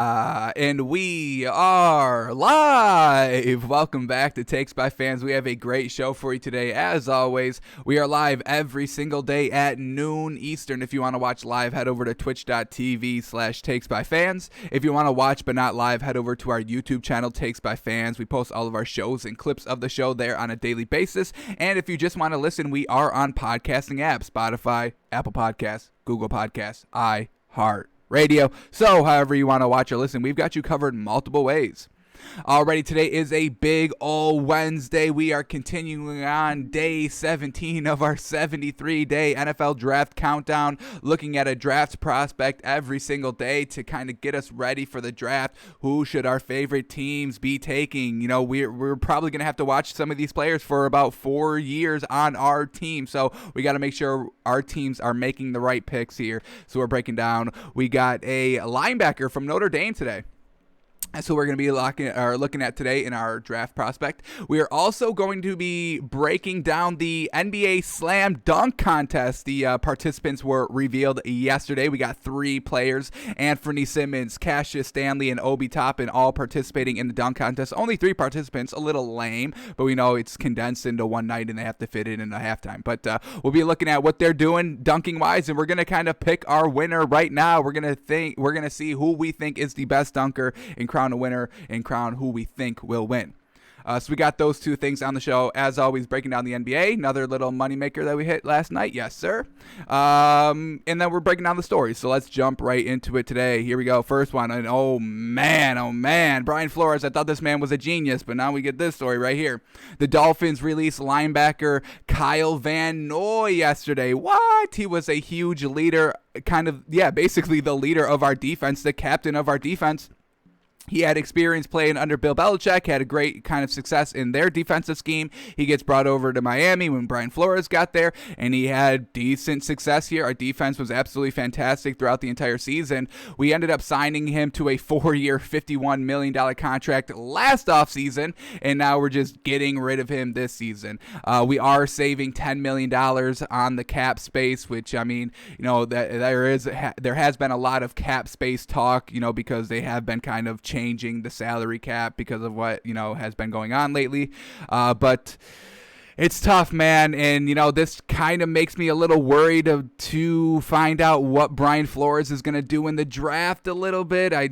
And we are live. Welcome back to Takes by Fans. We have a great show for you today. As always, we are live every single day at noon Eastern. If you want to watch live, head over to twitch.tv/Takes by Fans. If you want to watch but not live, head over to our YouTube channel, Takes by Fans. We post all of our shows and clips of the show there on a daily basis. And if you just want to listen, we are on podcasting apps, Spotify, Apple Podcasts, Google Podcasts, iHeart Radio. So however you want to watch or listen, we've got you covered multiple ways. Alrighty, today is a big ol' Wednesday. We are continuing on day 17 of our 73-day NFL draft countdown, looking at a draft prospect every single day to kind of get us ready for the draft. Who should our favorite teams be taking? You know, we're probably going to have to watch some of these players for about 4 years on our team, so we got to make sure our teams are making the right picks here. So we're breaking down. We got a linebacker from Notre Dame today. That's who we're going to be looking at today in our draft prospect. We are also going to be breaking down the NBA Slam Dunk Contest. The participants were revealed yesterday. We got 3 players, Anthony Simmons, Cassius Stanley, and Obi Toppin, all participating in the dunk contest. Only 3 participants, a little lame, but we know it's condensed into one night and they have to fit it in a halftime. But we'll be looking at what they're doing dunking-wise, and we're going to kind of pick our winner right now. We're going to see who we think is the best dunker and crown a winner and crown who we think will win. So we got those 2 things on the show. As always, breaking down the NBA, another little moneymaker that we hit last night. Yes, sir. And then we're breaking down the stories. So let's jump right into it today. Here we go. First one. And oh man. Brian Flores, I thought this man was a genius, but now we get this story right here. The Dolphins released linebacker Kyle Van Noy yesterday. What? He was a huge leader, basically the leader of our defense, the captain of our defense. He had experience playing under Bill Belichick, had a great kind of success in their defensive scheme. He gets brought over to Miami when Brian Flores got there, and he had decent success here. Our defense was absolutely fantastic throughout the entire season. We ended up signing him to a 4-year, $51 million contract last offseason, and now we're just getting rid of him this season. We are saving $10 million on the cap space, which, I mean, you know, there has been a lot of cap space talk, you know, because they have been kind of changing the salary cap because of what, you know, has been going on lately. But it's tough, man. And, you know, this kind of makes me a little worried to find out what Brian Flores is going to do in the draft a little bit. I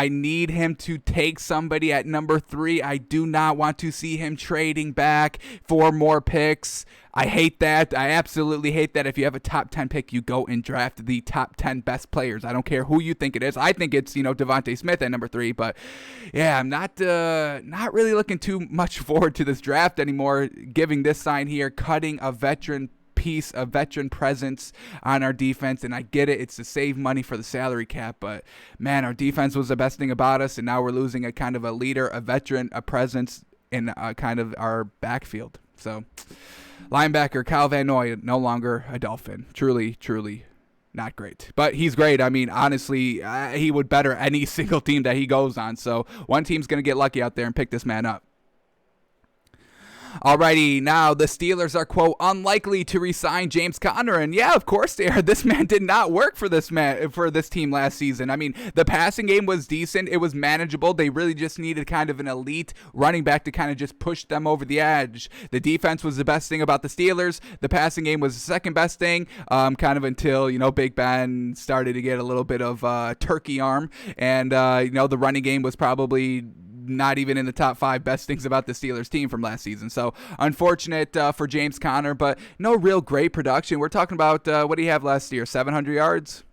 need him to take somebody at number 3. I do not want to see him trading back for more picks. I hate that. I absolutely hate that. If you have a top 10 pick, you go and draft the top 10 best players. I don't care who you think it is. I think it's, Devontae Smith at number 3. But yeah, I'm not really looking too much forward to this draft anymore. Giving this sign here, cutting a veteran piece, a veteran presence on our defense, and I get it, it's to save money for the salary cap, but man, our defense was the best thing about us, and now we're losing a kind of a leader, a veteran, a presence in kind of our backfield. So linebacker Kyle Van Noy, no longer a Dolphin. Truly not great. But he's great. I mean, honestly, he would better any single team that he goes on. So one team's going to get lucky out there and pick this man up. Alrighty, now the Steelers are, quote, unlikely to re-sign James Conner, and yeah, of course they are. This man did not work for this team last season. I mean, the passing game was decent. It was manageable. They really just needed kind of an elite running back to kind of just push them over the edge. The defense was the best thing about the Steelers. The passing game was the second best thing, kind of until, Big Ben started to get a little bit of turkey arm, and, the running game was probably not even in the top 5 best things about the Steelers team from last season. So unfortunate for James Conner, but no real great production. We're talking about, what did he have last year? 700 yards?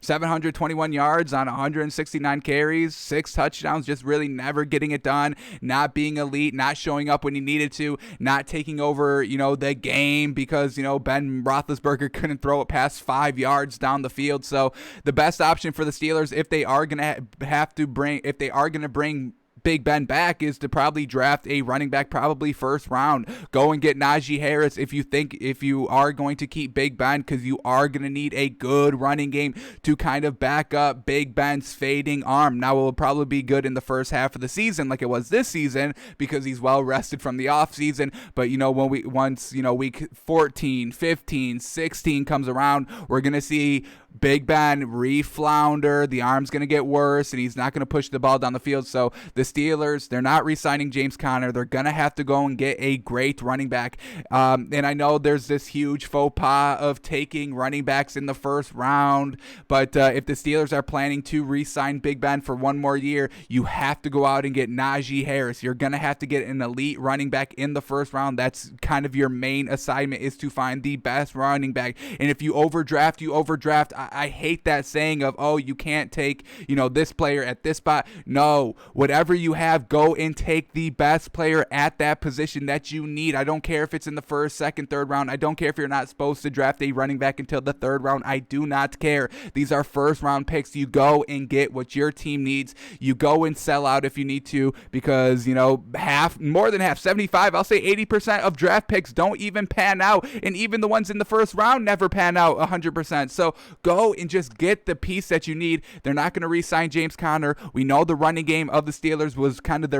721 yards on 169 carries, 6 touchdowns, just really never getting it done, not being elite, not showing up when he needed to, not taking over, the game because, Ben Roethlisberger couldn't throw it past 5 yards down the field. So the best option for the Steelers, if they are going to bring Big Ben back, is to probably draft a running back, probably first round. Go and get Najee Harris if you are going to keep Big Ben, because you are going to need a good running game to kind of back up Big Ben's fading arm. Now, it will probably be good in the first half of the season like it was this season because he's well rested from the off season. But once week 14, 15, 16 comes around, we're going to see Big Ben re-flounder. The arm's going to get worse, and he's not going to push the ball down the field. So the Steelers, they're not re-signing James Conner. They're going to have to go and get a great running back. And I know there's this huge faux pas of taking running backs in the first round, but if the Steelers are planning to re-sign Big Ben for one more year, you have to go out and get Najee Harris. You're going to have to get an elite running back in the first round. That's kind of your main assignment, is to find the best running back. And if you overdraft, you overdraft. I hate that saying of, oh, you can't take, this player at this spot. No, whatever you have, go and take the best player at that position that you need. I don't care if it's in the first, second, third round. I don't care if you're not supposed to draft a running back until the third round. I do not care. These are first round picks. You go and get what your team needs. You go and sell out if you need to, because, more than half, 75, I'll say 80% of draft picks don't even pan out. And even the ones in the first round never pan out 100%. So go and just get the piece that you need. They're not going to re-sign James Conner. We know the running game of the Steelers was kind of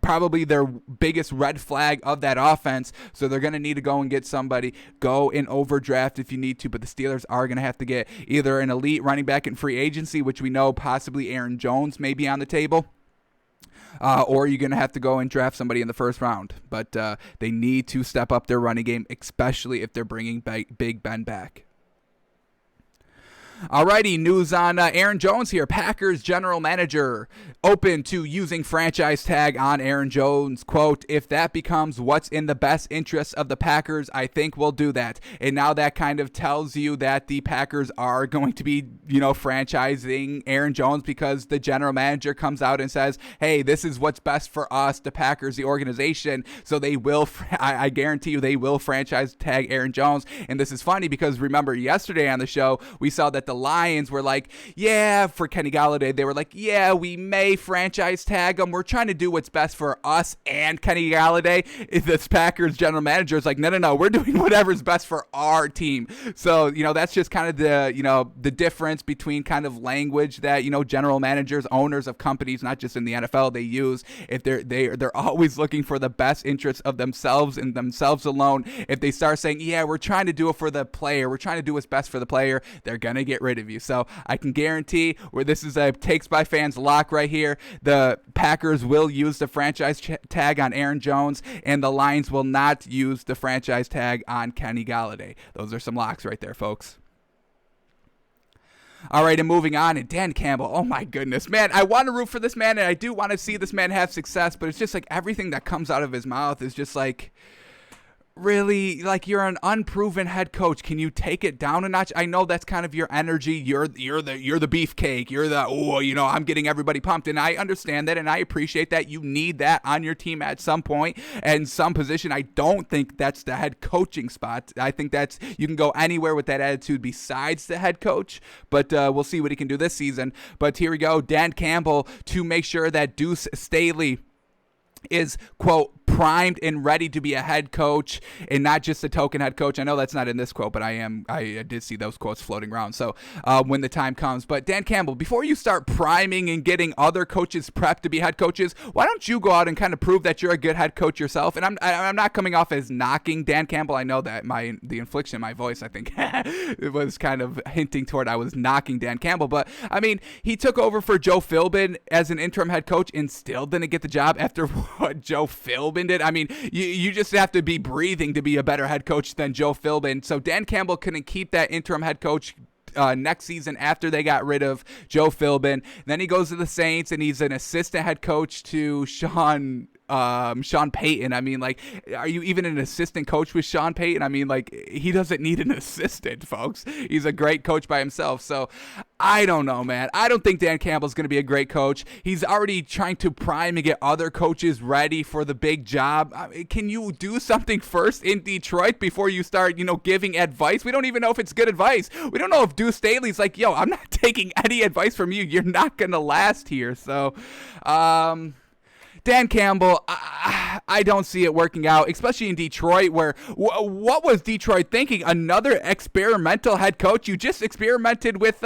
probably their biggest red flag of that offense. So they're going to need to go and get somebody. Go and overdraft if you need to, but the Steelers are going to have to get either an elite running back in free agency, which we know possibly Aaron Jones may be on the table, or you're going to have to go and draft somebody in the first round. But they need to step up their running game, especially if they're bringing Big Ben back. Alrighty, news on Aaron Jones here. Packers general manager open to using franchise tag on Aaron Jones. Quote, if that becomes what's in the best interest of the Packers, I think we'll do that. And now that kind of tells you that the Packers are going to be, franchising Aaron Jones, because the general manager comes out and says, hey, this is what's best for us, the Packers, the organization. So they will, I guarantee you, they will franchise tag Aaron Jones. And this is funny because remember yesterday on the show, we saw that the Lions were like, for Kenny Golladay, they were like, we may franchise tag him. We're trying to do what's best for us and Kenny Golladay. This Packers general manager is like, no, we're doing whatever's best for our team. So, that's just kind of the difference between kind of language that, general managers, owners of companies, not just in the NFL, they use. If they're always looking for the best interests of themselves and themselves alone. If they start saying, we're trying to do it for the player, we're trying to do what's best for the player, they're going to get rid of you. So I can guarantee, where this is a Takes by Fans lock right here, the Packers will use the franchise tag on Aaron Jones, and the Lions will not use the franchise tag on Kenny Golladay. Those are some locks right there, folks. All right, and moving on, and Dan Campbell, oh my goodness, man, I want to root for this man, and I do want to see this man have success, but it's just like everything that comes out of his mouth is just like, really, like, you're an unproven head coach. Can you take it down a notch? I know that's kind of your energy. You're the beefcake. You're the, I'm getting everybody pumped. And I understand that, and I appreciate that. You need that on your team at some point and some position. I don't think that's the head coaching spot. I think you can go anywhere with that attitude besides the head coach. But we'll see what he can do this season. But here we go. Dan Campbell to make sure that Deuce Staley is, quote, primed and ready to be a head coach and not just a token head coach. I know that's not in this quote, but I did see those quotes floating around. So when the time comes. But Dan Campbell, before you start priming and getting other coaches prepped to be head coaches, why don't you go out and kind of prove that you're a good head coach yourself? And I'm not coming off as knocking Dan Campbell. I know that the inflection in my voice, I think it was kind of hinting toward I was knocking Dan Campbell. But I mean, he took over for Joe Philbin as an interim head coach and still didn't get the job after what Joe Philbin did. I mean, you just have to be breathing to be a better head coach than Joe Philbin. So Dan Campbell couldn't keep that interim head coach next season after they got rid of Joe Philbin. Then he goes to the Saints and he's an assistant head coach to Sean Payton. I mean, like, are you even an assistant coach with Sean Payton? I mean, like, he doesn't need an assistant, folks. He's a great coach by himself. So I don't know, man. I don't think Dan Campbell's going to be a great coach. He's already trying to prime and get other coaches ready for the big job. I mean, can you do something first in Detroit before you start, giving advice? We don't even know if it's good advice. We don't know if Deuce Staley's like, I'm not taking any advice from you. You're not going to last here. So, Dan Campbell, I don't see it working out, especially in Detroit, where what was Detroit thinking? Another experimental head coach? You just experimented with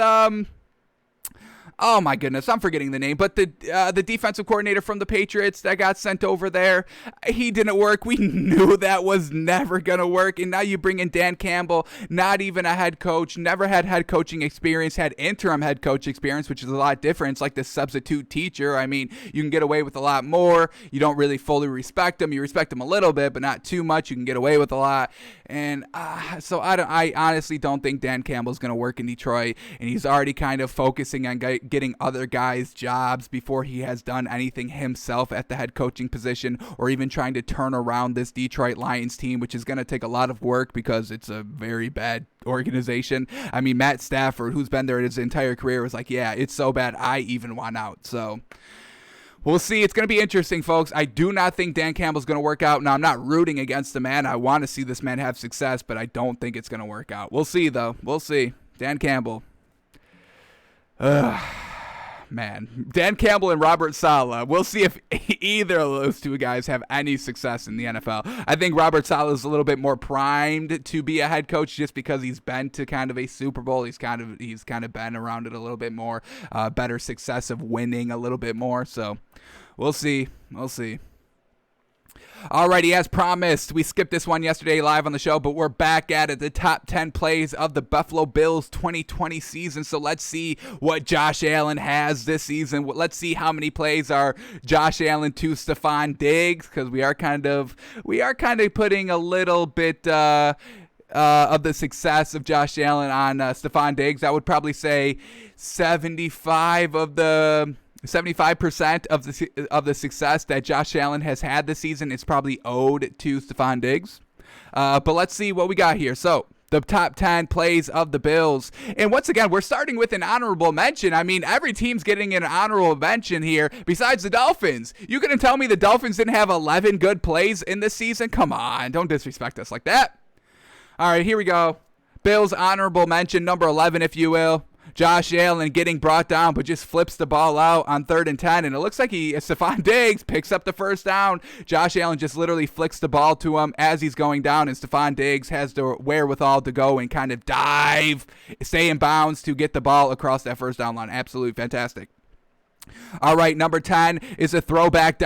oh my goodness, I'm forgetting the name, but the defensive coordinator from the Patriots that got sent over there, he didn't work. We knew that was never going to work, and now you bring in Dan Campbell, not even a head coach, never had head coaching experience, had interim head coach experience, which is a lot different. It's like the substitute teacher. I mean, you can get away with a lot more. You don't really fully respect him. You respect him a little bit, but not too much. You can get away with a lot. And so I honestly don't think Dan Campbell's going to work in Detroit, and he's already kind of focusing on getting other guys jobs before he has done anything himself at the head coaching position, or even trying to turn around this Detroit Lions team, which is going to take a lot of work because it's a very bad organization. I mean, Matt Stafford, who's been there his entire career, was like, yeah, it's so bad I even want out. So we'll see. It's going to be interesting, folks. I do not think Dan Campbell's going to work out. Now, I'm not rooting against the man. I want to see this man have success, but I don't think it's going to work out. We'll see, though. We'll see. Dan Campbell. Man. Dan Campbell and Robert Saleh. We'll see if either of those two guys have any success in the NFL. I think Robert Saleh is a little bit more primed to be a head coach just because he's been to kind of a Super Bowl. He's kind of been around it a little bit more. Better success of winning a little bit more. So we'll see. We'll see. Alrighty, as promised, we skipped this one yesterday live on the show, but we're back at it. The top 10 plays of the Buffalo Bills 2020 season. So let's see what Josh Allen has this season. Let's see how many plays are Josh Allen to Stephon Diggs, because we are kind of putting a little bit of the success of Josh Allen on Stephon Diggs. I would probably say 75% of the success that Josh Allen has had this season is probably owed to Stephon Diggs. But let's see what we got here. So the top 10 plays of the Bills. And once again, we're starting with an honorable mention. I mean, every team's getting an honorable mention here besides the Dolphins. You gonna tell me the Dolphins didn't have 11 good plays in this season? Come on, don't disrespect us like that. All right, here we go. Bills honorable mention, number 11, if you will. Josh Allen getting brought down, but just flips the ball out on 3rd and 10, and it looks like Stephon Diggs picks up the first down. Josh Allen just literally flicks the ball to him as he's going down, and Stephon Diggs has the wherewithal to go and kind of dive, stay in bounds to get the ball across that first down line. Absolutely fantastic. All right, number 10 is a throwback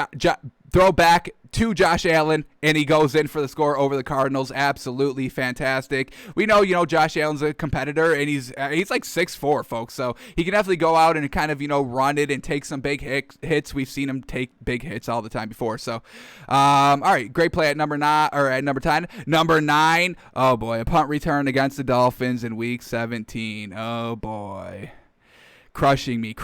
to Josh Allen, and he goes in for the score over the Cardinals. Absolutely fantastic. We know, Josh Allen's a competitor, and he's like 6'4", folks, so he can definitely go out and kind of, run it and take some big hits. We've seen him take big hits all the time before. So, all right, great play at number 9 or at number 10. Number 9, oh boy, a punt return against the Dolphins in Week 17. Oh boy. Crushing me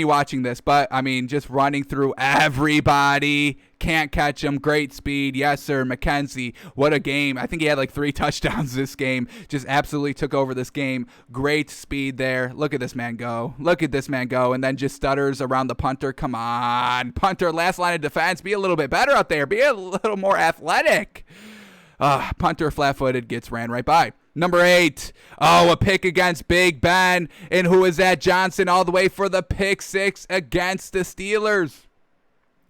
watching this, but I mean, just running through everybody, can't catch him, great speed, yes sir. McKenzie, what a game. I think he had like 3 touchdowns this game, just absolutely took over this game. Great speed there. Look at this man go, and then just stutters around the punter. Come on, punter, last line of defense, be a little bit better out there, be a little more athletic. Punter flat-footed, gets ran right by. Number 8, a pick against Big Ben. And who is that? Johnson all the way for the pick 6 against the Steelers.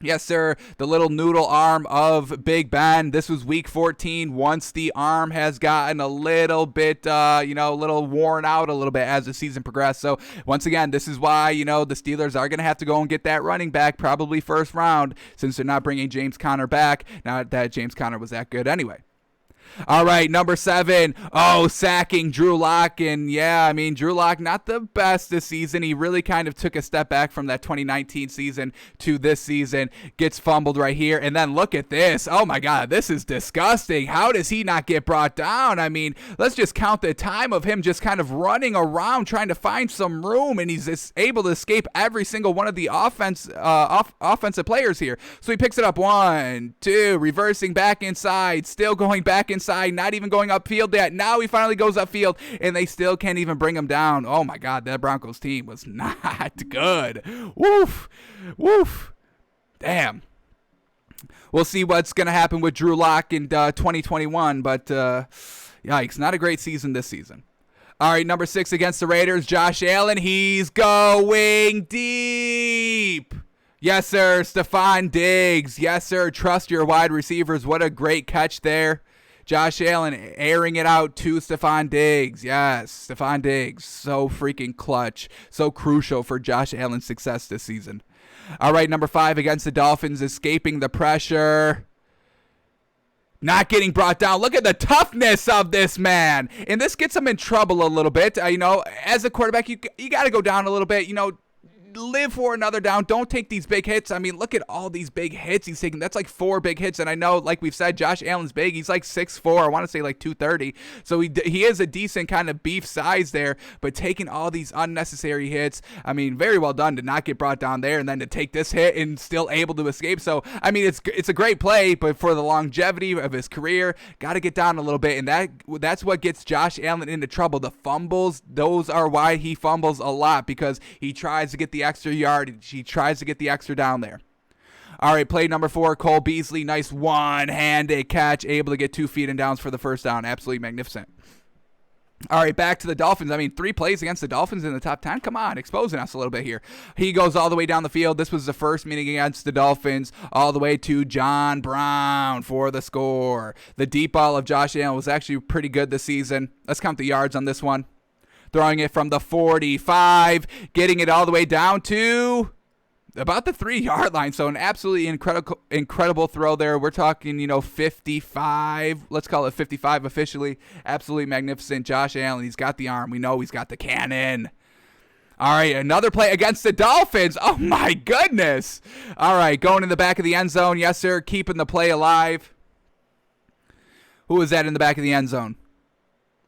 Yes, sir, the little noodle arm of Big Ben. This was Week 14. Once the arm has gotten a little bit, a little worn out a little bit as the season progressed. So, once again, this is why, the Steelers are going to have to go and get that running back, probably first round, since they're not bringing James Conner back. Not that James Conner was that good anyway. All right, number 7. Sacking Drew Lock. And yeah, I mean, Drew Lock, not the best this season. He really kind of took a step back from that 2019 season to this season. Gets fumbled right here. And then look at this. Oh my God, this is disgusting. How does he not get brought down? I mean, let's just count the time of him just kind of running around trying to find some room. And he's just able to escape every single one of the offensive players here. So he picks it up. 1, 2, reversing back inside, still going back inside. Not even going upfield yet. Now he finally goes upfield, and they still can't even bring him down. Oh my God, that Broncos team was not good. Woof. Damn. We'll see what's going to happen with Drew Lock in 2021, but yikes, not a great season this season. All right, number 6 against the Raiders, Josh Allen. He's going deep. Yes, sir, Stephon Diggs. Yes, sir, trust your wide receivers. What a great catch there. Josh Allen airing it out to Stephon Diggs. Yes, Stephon Diggs. So freaking clutch. So crucial for Josh Allen's success this season. All right, number 5 against the Dolphins, escaping the pressure. Not getting brought down. Look at the toughness of this man. And this gets him in trouble a little bit. As a quarterback, you got to go down a little bit. Live for another down. Don't take these big hits. I mean, look at all these big hits he's taking. That's like 4 big hits. And I know, like we've said, Josh Allen's big. He's like 6'4". I want to say like 230. So he is a decent kind of beef size there. But taking all these unnecessary hits, I mean, very well done to not get brought down there and then to take this hit and still able to escape. So, I mean, it's a great play, but for the longevity of his career, got to get down a little bit. And that's what gets Josh Allen into trouble. The fumbles, those are why he fumbles a lot, because he tries to get the extra yardage. He tries to get the extra down there. All right, play number 4, Cole Beasley. Nice one-handed catch, able to get 2 feet and downs for the first down. Absolutely magnificent. All right, back to the Dolphins. I mean, 3 plays against the Dolphins in the top 10. Come on, exposing us a little bit here. He goes all the way down the field. This was the first meeting against the Dolphins, all the way to John Brown for the score. The deep ball of Josh Allen was actually pretty good this season. Let's count the yards on this one. Throwing it from the 45, getting it all the way down to about the 3-yard line. So an absolutely incredible throw there. We're talking, 55. Let's call it 55 officially. Absolutely magnificent. Josh Allen, he's got the arm. We know he's got the cannon. All right, another play against the Dolphins. Oh, my goodness. All right, going in the back of the end zone. Yes, sir, keeping the play alive. Who was that in the back of the end zone?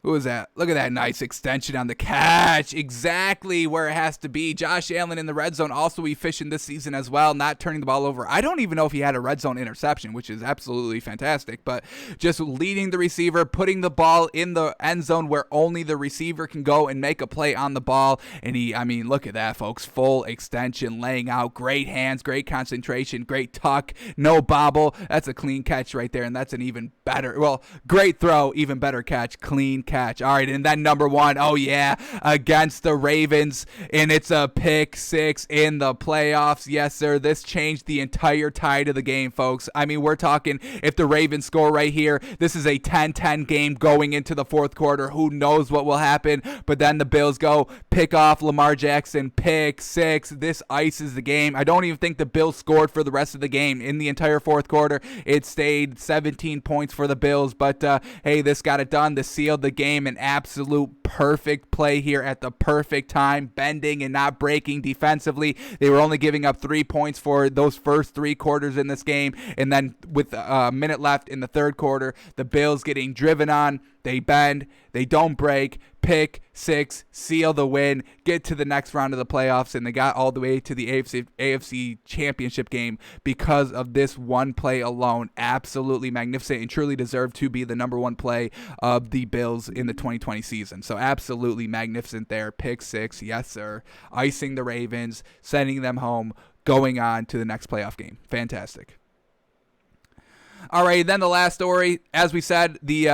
Who was that? Look at that nice extension on the catch. Exactly where it has to be. Josh Allen in the red zone, also efficient this season as well, not turning the ball over. I don't even know if he had a red zone interception, which is absolutely fantastic, but just leading the receiver, putting the ball in the end zone where only the receiver can go and make a play on the ball. And look at that, folks. Full extension, laying out, great hands, great concentration, great tuck, no bobble. That's a clean catch right there, and that's an even better, great throw, even better catch, clean catch. All right, and then number 1, oh yeah, against the Ravens, and it's a pick 6 in the playoffs. Yes, sir, this changed the entire tide of the game, folks. I mean, we're talking, if the Ravens score right here, this is a 10-10 game going into the fourth quarter. Who knows what will happen? But then the Bills go pick off Lamar Jackson, pick 6. This ices the game. I don't even think the Bills scored for the rest of the game. In the entire fourth quarter, it stayed 17 points for the Bills, but hey, this got it done. This sealed the game. An absolute perfect play here at the perfect time, bending and not breaking defensively. They were only giving up 3 points for those first 3 quarters in this game, and then with a minute left in the third quarter, the Bills getting driven on. They bend, they don't break, pick 6, seal the win, get to the next round of the playoffs, and they got all the way to the AFC championship game because of this one play alone. Absolutely magnificent and truly deserved to be the number 1 play of the Bills in the 2020 season. So absolutely magnificent there. Pick 6, yes sir. Icing the Ravens, sending them home, going on to the next playoff game. Fantastic. All right, then the last story, as we said, the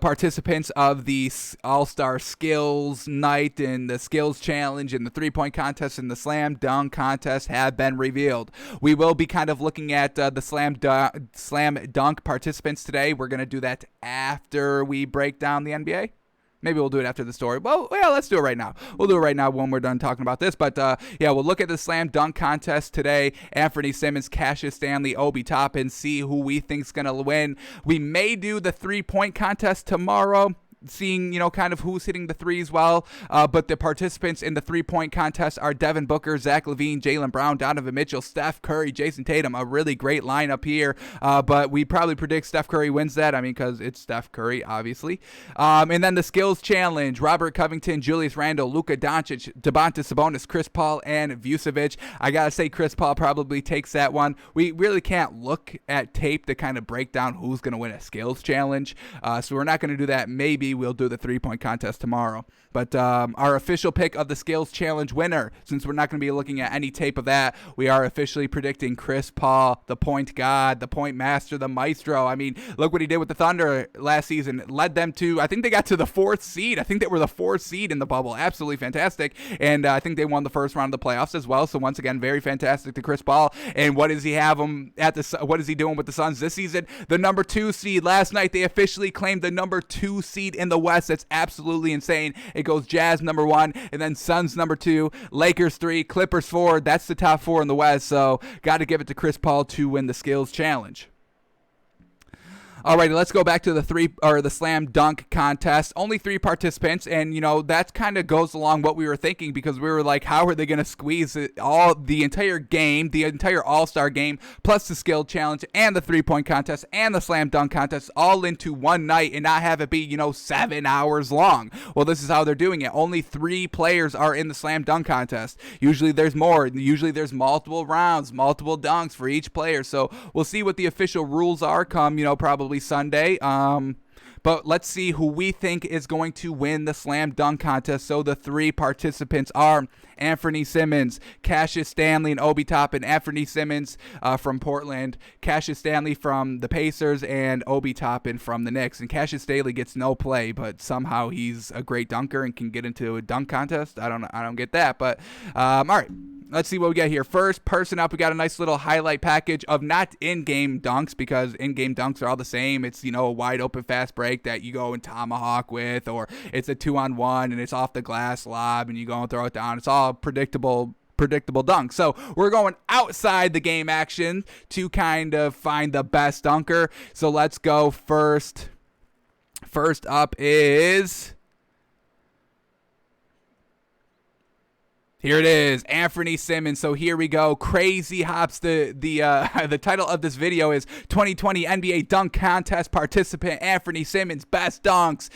participants of the All-Star Skills Night and the Skills Challenge and the 3-point contest and the Slam Dunk contest have been revealed. We will be kind of looking at the Slam Dunk participants today. We're going to do that after we break down the NBA. Maybe we'll do it after the story. Well, yeah, let's do it right now. We'll do it right now when we're done talking about this. But, yeah, we'll look at the slam dunk contest today. Anthony Simmons, Cassius Stanley, Obi Toppin, see who we think's going to win. We may do the 3-point contest tomorrow, seeing, kind of who's hitting the threes well. But the participants in the 3-point contest are Devin Booker, Zach LaVine, Jaylen Brown, Donovan Mitchell, Steph Curry, Jason Tatum. A really great lineup here. But we probably predict Steph Curry wins that. I mean, because it's Steph Curry, obviously. And then the skills challenge, Robert Covington, Julius Randle, Luka Doncic, Domantas Sabonis, Chris Paul, and Vucevic. I got to say Chris Paul probably takes that one. We really can't look at tape to kind of break down who's going to win a skills challenge. So we're not going to do that. Maybe we'll do the 3-point contest tomorrow. But our official pick of the Skills Challenge winner, since we're not going to be looking at any tape of that, we are officially predicting Chris Paul, the point god, the point master, the maestro. I mean, look what he did with the Thunder last season. Led them to, I think they got to the 4th seed. I think they were the 4th seed in the bubble. Absolutely fantastic. And I think they won the first round of the playoffs as well. So once again, very fantastic to Chris Paul. And what does he have him at the? What is he doing with the Suns this season? The number 2 seed. Last night they officially claimed the number 2 seed in the West. That's absolutely insane. It goes Jazz number 1, and then Suns number 2, Lakers 3, Clippers 4. That's the top 4 in the West. So got to give it to Chris Paul to win the Skills Challenge. Alrighty, let's go back to the slam dunk contest. Only 3 participants, and that kind of goes along what we were thinking, because we were like, how are they going to squeeze the entire game, the entire All-Star game, plus the skill challenge and the 3-point contest and the slam dunk contest all into one night and not have it be 7 hours long? Well, this is how they're doing it. Only 3 players are in the slam dunk contest. Usually there's more. Usually there's multiple rounds, multiple dunks for each player. So we'll see what the official rules are come probably Sunday. But let's see who we think is going to win the slam dunk contest. So the 3 participants are Anthony Simmons, Cassius Stanley, and Obi Toppin. Anthony Simmons from Portland, Cassius Stanley from the Pacers, and Obi Toppin from the Knicks. And Cassius Stanley gets no play, but somehow he's a great dunker and can get into a dunk contest. I don't get that, but all right. Let's see what we got here. First person up, we got a nice little highlight package of not in-game dunks, because in-game dunks are all the same. It's, a wide open fast break that you go and tomahawk with, or it's a 2-on-1 and it's off the glass lob and you go and throw it down. It's all predictable dunk. So we're going outside the game action to kind of find the best dunker. So let's go first. First up is... Here it is, Anthony Simmons. So here we go. Crazy Hops. The title of this video is 2020 NBA Dunk Contest Participant Anthony Simmons Best Dunks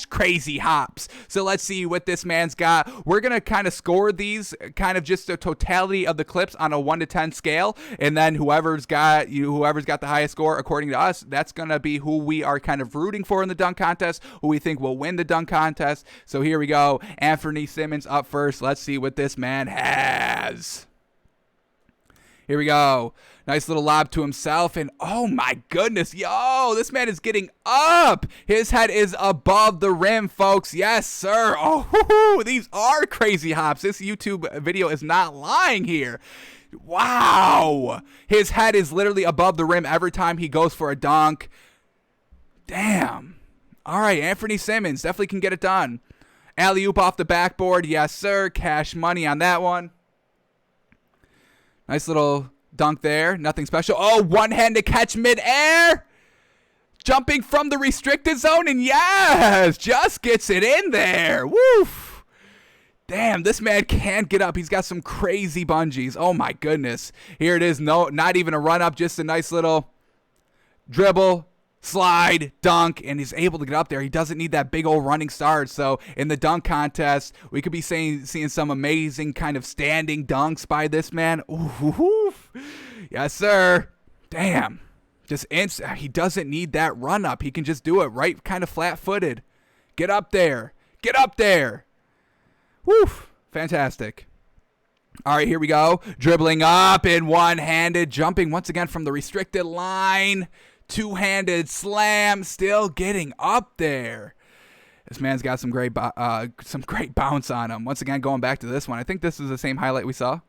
/ Crazy Hops. So let's see what this man's got. We're gonna kind of score these, kind of just the totality of the clips on a 1 to 10 scale, and then whoever's got the highest score according to us, that's gonna be who we are kind of rooting for in the dunk contest, who we think will win the dunk contest. So here we go. Anthony Simmons up first. Let's see what this man has. Here we go. Nice little lob to himself, and oh my goodness, yo, this man is getting up. His head is above the rim, folks. Yes, sir. Oh, these are crazy hops. This YouTube video is not lying here. Wow. His head is literally above the rim every time he goes for a dunk. Damn. All right, Anthony Simmons definitely can get it done. Alley-oop off the backboard. Yes, sir. Cash money on that one. Nice little dunk there. Nothing special. Oh, one-handed catch mid-air. Jumping from the restricted zone. And yes, just gets it in there. Woof. Damn, this man can't get up. He's got some crazy bungees. Oh, my goodness. Here it is. No, not even a run-up. Just a nice little dribble, slide, dunk, and he's able to get up there. He doesn't need that big old running start. So in the dunk contest, we could be seeing some amazing kind of standing dunks by this man. Ooh, yes, sir. Damn. Just he doesn't need that run up. He can just do it right, kind of flat-footed. Get up there. Get up there. Woo. Fantastic. All right, here we go. Dribbling up and one-handed, jumping once again from the restricted line. Two-handed slam, still getting up there. This man's got some great bounce on him. Once again, going back to this one, I think this is the same highlight we saw.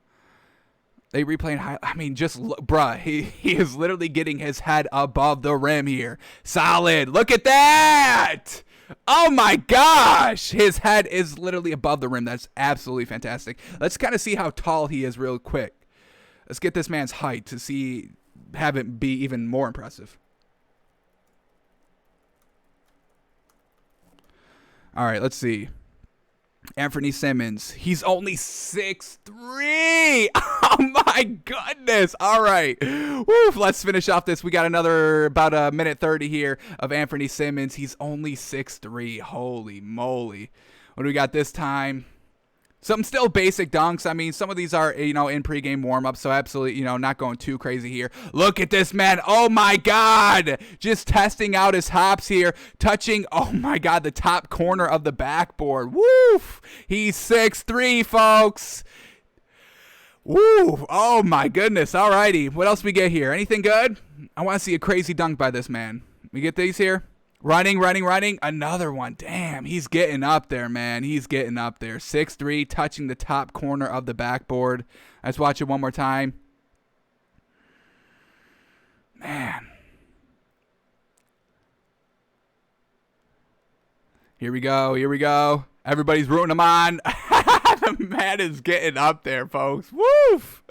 They replaying I mean, just look, bruh, he is literally getting his head above the rim here. Solid. Look at that. Oh my gosh. His head is literally above the rim. That's absolutely fantastic. Let's kind of see how tall he is real quick. Let's get this man's height to have it be even more impressive. All right, let's see. Anthony Simmons. He's only 6'3". Oh, my goodness. All right. Woof, let's finish off this. We got another about a minute 30 here of Anthony Simmons. He's only 6'3". Holy moly. What do we got this time? Some still basic dunks. I mean, some of these are, in pregame warm-ups, so absolutely, not going too crazy here. Look at this, man. Oh, my God. Just testing out his hops here. Touching, oh, my God, the top corner of the backboard. Woof. He's 6'3", folks. Woo. Oh, my goodness. All righty. What else we get here? Anything good? I want to see a crazy dunk by this man. We get these here? Running. Another one. Damn, he's getting up there, man. He's getting up there. 6'3", touching the top corner of the backboard. Let's watch it one more time. Man. Here we go. Everybody's rooting him on. The man is getting up there, folks. Woof.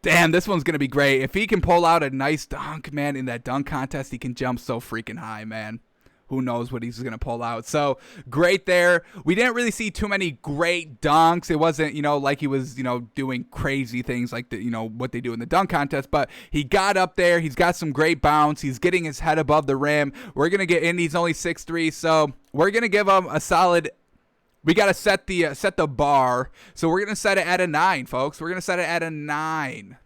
Damn, this one's going to be great. If he can pull out a nice dunk, man, in that dunk contest, he can jump so freaking high, man. Who knows what he's going to pull out. So, great there. We didn't really see too many great dunks. It wasn't, like he was, doing crazy things like, what they do in the dunk contest. But he got up there. He's got some great bounce. He's getting his head above the rim. We're going to get in. He's only 6'3", so we're going to give him a solid. We got to set the bar. So, we're going to set it at a 9, folks. We're going to set it at a 9.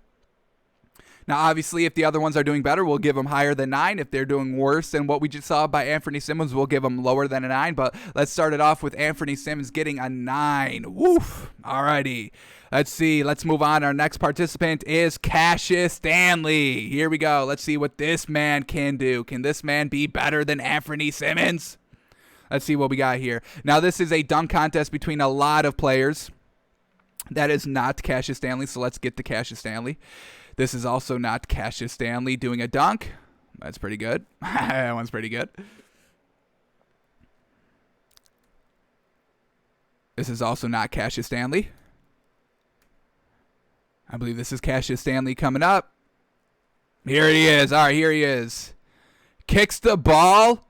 Now, obviously, if the other ones are doing better, we'll give them higher than 9. If they're doing worse than what we just saw by Anthony Simmons, we'll give them lower than a 9. But let's start it off with Anthony Simmons getting a 9. Woof. All righty. Let's see. Let's move on. Our next participant is Cassius Stanley. Here we go. Let's see what this man can do. Can this man be better than Anthony Simmons? Let's see what we got here. Now, this is a dunk contest between a lot of players. That is not Cassius Stanley, so let's get to Cassius Stanley. This is also not Cassius Stanley doing a dunk. That's pretty good. That one's pretty good. This is also not Cassius Stanley. I believe this is Cassius Stanley coming up. Here he is. All right, here he is. Kicks the ball.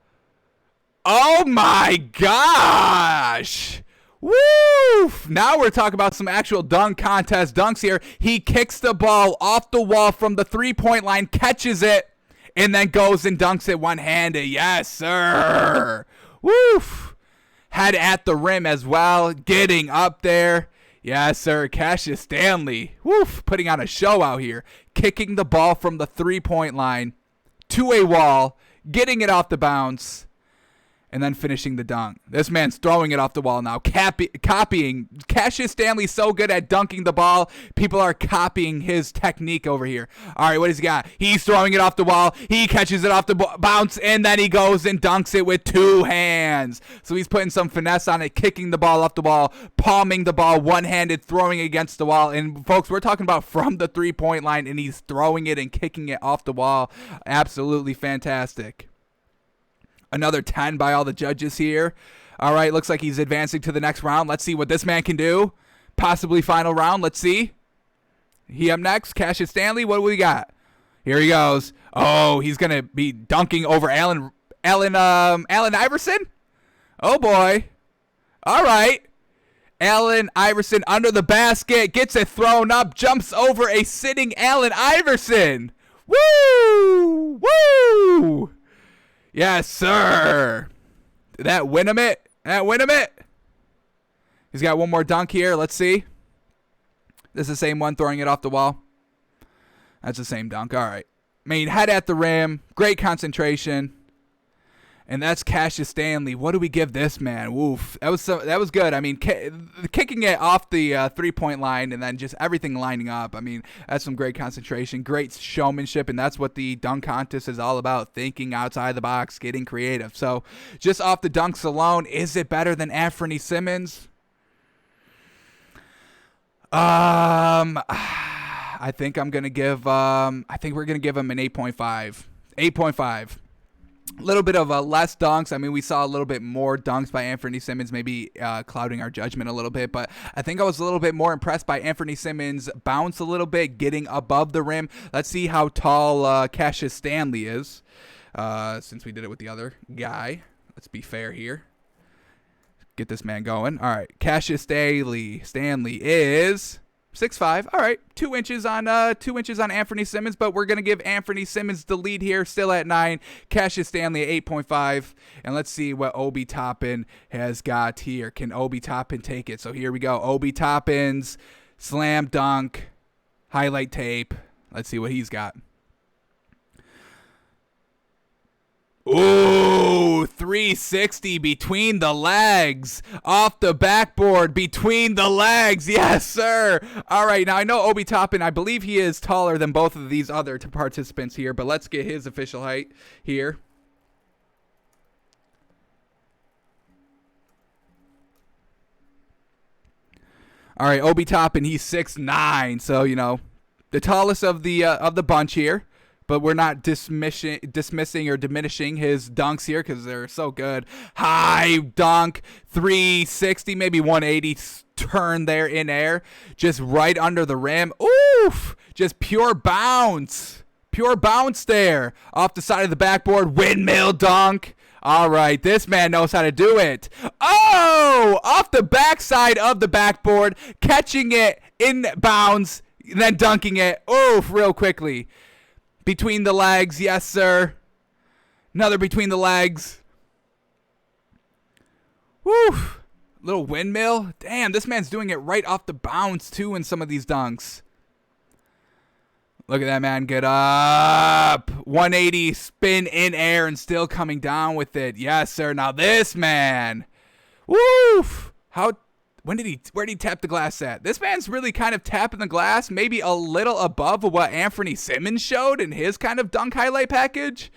Oh, my gosh. Woo! Now we're talking about some actual dunk contest dunks here. He kicks the ball off the wall from the three-point line, catches it, and then goes and dunks it one-handed. Yes, sir. Woof! Head at the rim as well, getting up there. Yes, sir. Cassius Stanley. Woof! Putting on a show out here. Kicking the ball from the three-point line to a wall, getting it off the bounce, and then finishing the dunk. This man's throwing it off the wall now. Copying. Cassius Stanley's so good at dunking the ball. People are copying his technique over here. All right, what has he got? He's throwing it off the wall. He catches it off the bounce, and then he goes and dunks it with 2 hands. So he's putting some finesse on it, kicking the ball off the wall, palming the ball one-handed, throwing it against the wall. And, folks, we're talking about from the three-point line, and he's throwing it and kicking it off the wall. Absolutely fantastic. Another 10 by all the judges here. All right, looks like he's advancing to the next round. Let's see what this man can do. Possibly final round. Let's see. He up next. Cassius Stanley. What do we got? Here he goes. Oh, he's going to be dunking over Allen Iverson? Oh, boy. All right. Allen Iverson under the basket. Gets it thrown up. Jumps over a sitting Allen Iverson. Woo! Woo! Yes, sir. Did that win him it? He's got one more dunk here. Let's see. This is the same one, throwing it off the wall. That's the same dunk. All right. I mean, head at the rim. Great concentration. And that's Cassius Stanley. What do we give this man? Woof. That was good. I mean, kicking it off the three-point line and then just everything lining up. I mean, that's some great concentration, great showmanship, and that's what the dunk contest is all about, thinking outside the box, getting creative. So just off the dunks alone, is it better than Anthony Simmons? I think we're going to give him an 8.5. 8.5. A little bit of less dunks. I mean, we saw a little bit more dunks by Anthony Simmons, maybe clouding our judgment a little bit. But I think I was a little bit more impressed by Anthony Simmons' bounce a little bit, getting above the rim. Let's see how tall Cassius Stanley is, since we did it with the other guy. Let's be fair here. Get this man going. All right, Cassius Stanley is 6'5". All right, 2 inches on Anthony Simmons, but we're gonna give Anthony Simmons the lead here, still at 9. Cassius Stanley at 8.5, and let's see what Obi Toppin has got here. Can Obi Toppin take it? So here we go. Obi Toppin's slam dunk highlight tape. Let's see what he's got. Ooh, 360 between the legs, off the backboard, between the legs. Yes, sir. All right, now I know Obi Toppin, I believe he is taller than both of these other participants here, but let's get his official height here. All right, Obi Toppin, he's 6'9", so, you know, the tallest of the bunch here. But we're not dismissing or diminishing his dunks here because they're so good. High dunk, 360, maybe 180 turn there in air. Just right under the rim. Oof! Just pure bounce. Pure bounce there. Off the side of the backboard, windmill dunk. All right, this man knows how to do it. Oh! Off the backside of the backboard, catching it in bounds, then dunking it. Oof, real quickly. Between the legs, yes, sir. Another between the legs. Woo! Little windmill. Damn, this man's doing it right off the bounce, too, in some of these dunks. Look at that man get up. 180 spin in air and still coming down with it. Yes, sir. Now this man. Woof! Where did he tap the glass at? This man's really kind of tapping the glass, maybe a little above what Anthony Simmons showed in his kind of dunk highlight package.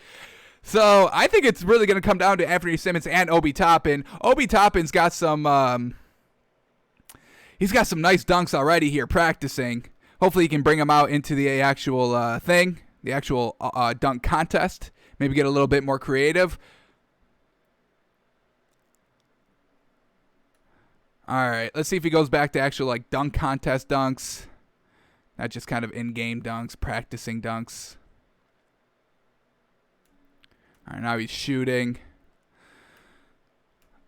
So I think it's really going to come down to Anthony Simmons and Obi Toppin. Obi Toppin's got some, he's got some nice dunks already here practicing. Hopefully he can bring them out into the actual thing, the actual dunk contest. Maybe get a little bit more creative. All right, let's see if he goes back to actual like dunk contest dunks, not just kind of in-game dunks, practicing dunks. All right, now he's shooting.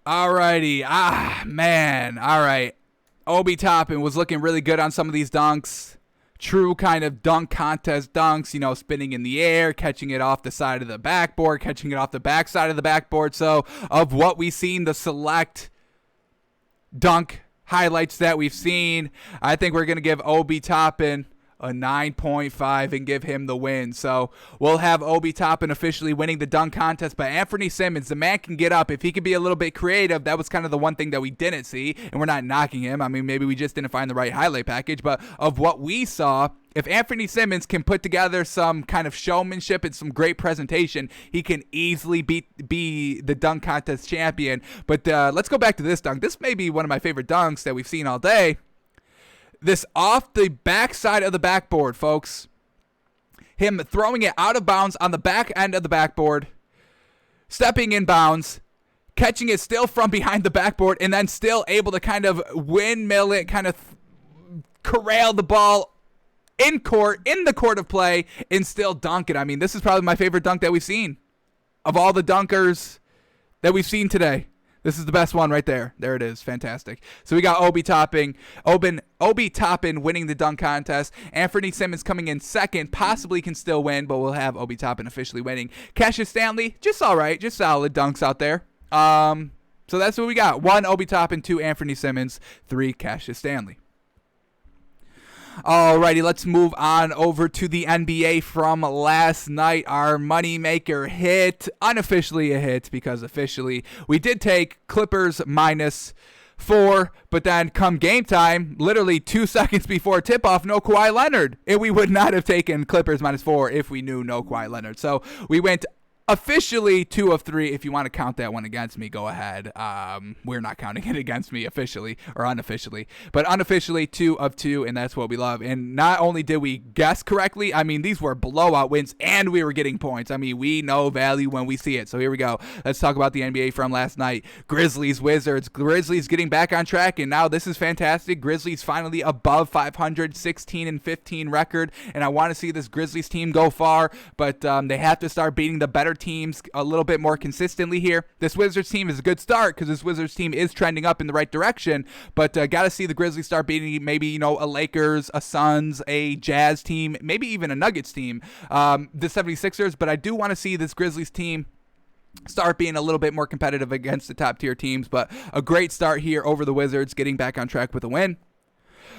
All righty, man, all right. Obi Toppin was looking really good on some of these dunks. True kind of dunk contest dunks, you know, spinning in the air, catching it off the side of the backboard, catching it off the backside of the backboard. So of what we've seen, the select dunk highlights that we've seen, I think we're going to give Obi Toppin a 9.5 and give him the win. So we'll have Obi Toppin officially winning the dunk contest. But Anthony Simmons, the man can get up. If he could be a little bit creative, that was kind of the one thing that we didn't see. And we're not knocking him. I mean, maybe we just didn't find the right highlight package. But of what we saw, if Anthony Simmons can put together some kind of showmanship and some great presentation, he can easily be the dunk contest champion. But let's go back to this dunk. This may be one of my favorite dunks that we've seen all day. This off the backside of the backboard, folks. Him throwing it out of bounds on the back end of the backboard, stepping in bounds, catching it still from behind the backboard, and then still able to kind of windmill it, kind of corral the ball in the court of play, and still dunk it. I mean, this is probably my favorite dunk that we've seen. Of all the dunkers that we've seen today, this is the best one right there. There it is. Fantastic. So we got Obi Toppin winning the dunk contest. Anthony Simmons coming in second. Possibly can still win, but we'll have Obi Toppin officially winning. Cassius Stanley, just all right. Just solid dunks out there. So that's what we got. 1, Obi Toppin. 2, Anthony Simmons. 3, Cassius Stanley. Alrighty, let's move on over to the NBA from last night. Our moneymaker hit, unofficially a hit, because officially we did take Clippers -4, but then come game time, literally 2 seconds before tip-off, no Kawhi Leonard. And we would not have taken Clippers -4 if we knew no Kawhi Leonard. So we went officially 2 of 3. If you want to count that one against me, go ahead. We're not counting it against me officially or unofficially, but unofficially 2 of 2, and that's what we love. And not only did we guess correctly, I mean, these were blowout wins, and we were getting points. I mean, we know value when we see it. So here we go. Let's talk about the NBA from last night. Grizzlies, Wizards. Grizzlies getting back on track, and now this is fantastic. Grizzlies finally above 500, 16-15 record, and I want to see this Grizzlies team go far, but they have to start beating the better teams a little bit more consistently here. This Wizards team is a good start because this Wizards team is trending up in the right direction, but got to see the Grizzlies start beating maybe, a Lakers, a Suns, a Jazz team, maybe even a Nuggets team, the 76ers, but I do want to see this Grizzlies team start being a little bit more competitive against the top tier teams, but a great start here over the Wizards, getting back on track with a win.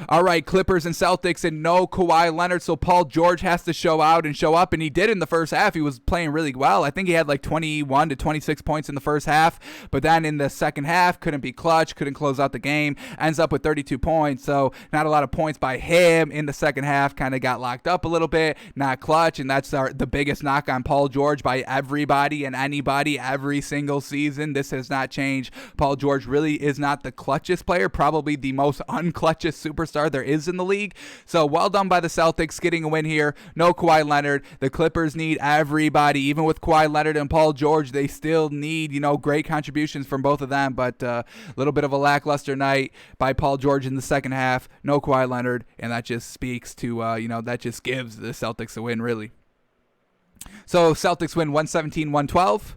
All right, Clippers and Celtics, and no Kawhi Leonard, so Paul George has to show out and show up, and he did in the first half. He was playing really well. I think he had like 21 to 26 points in the first half, but then in the second half, couldn't be clutch, couldn't close out the game, ends up with 32 points, so not a lot of points by him in the second half, kind of got locked up a little bit, not clutch, and that's the biggest knock on Paul George by everybody and anybody every single season. This has not changed. Paul George really is not the clutchest player, probably the most unclutchest superstar there is in the league. So well done by the Celtics getting a win here. No Kawhi Leonard. The Clippers need everybody. Even with Kawhi Leonard and Paul George, they still need, great contributions from both of them. But a little bit of a lackluster night by Paul George in the second half. No Kawhi Leonard. And that just speaks to, that just gives the Celtics a win, really. So Celtics win 117-112.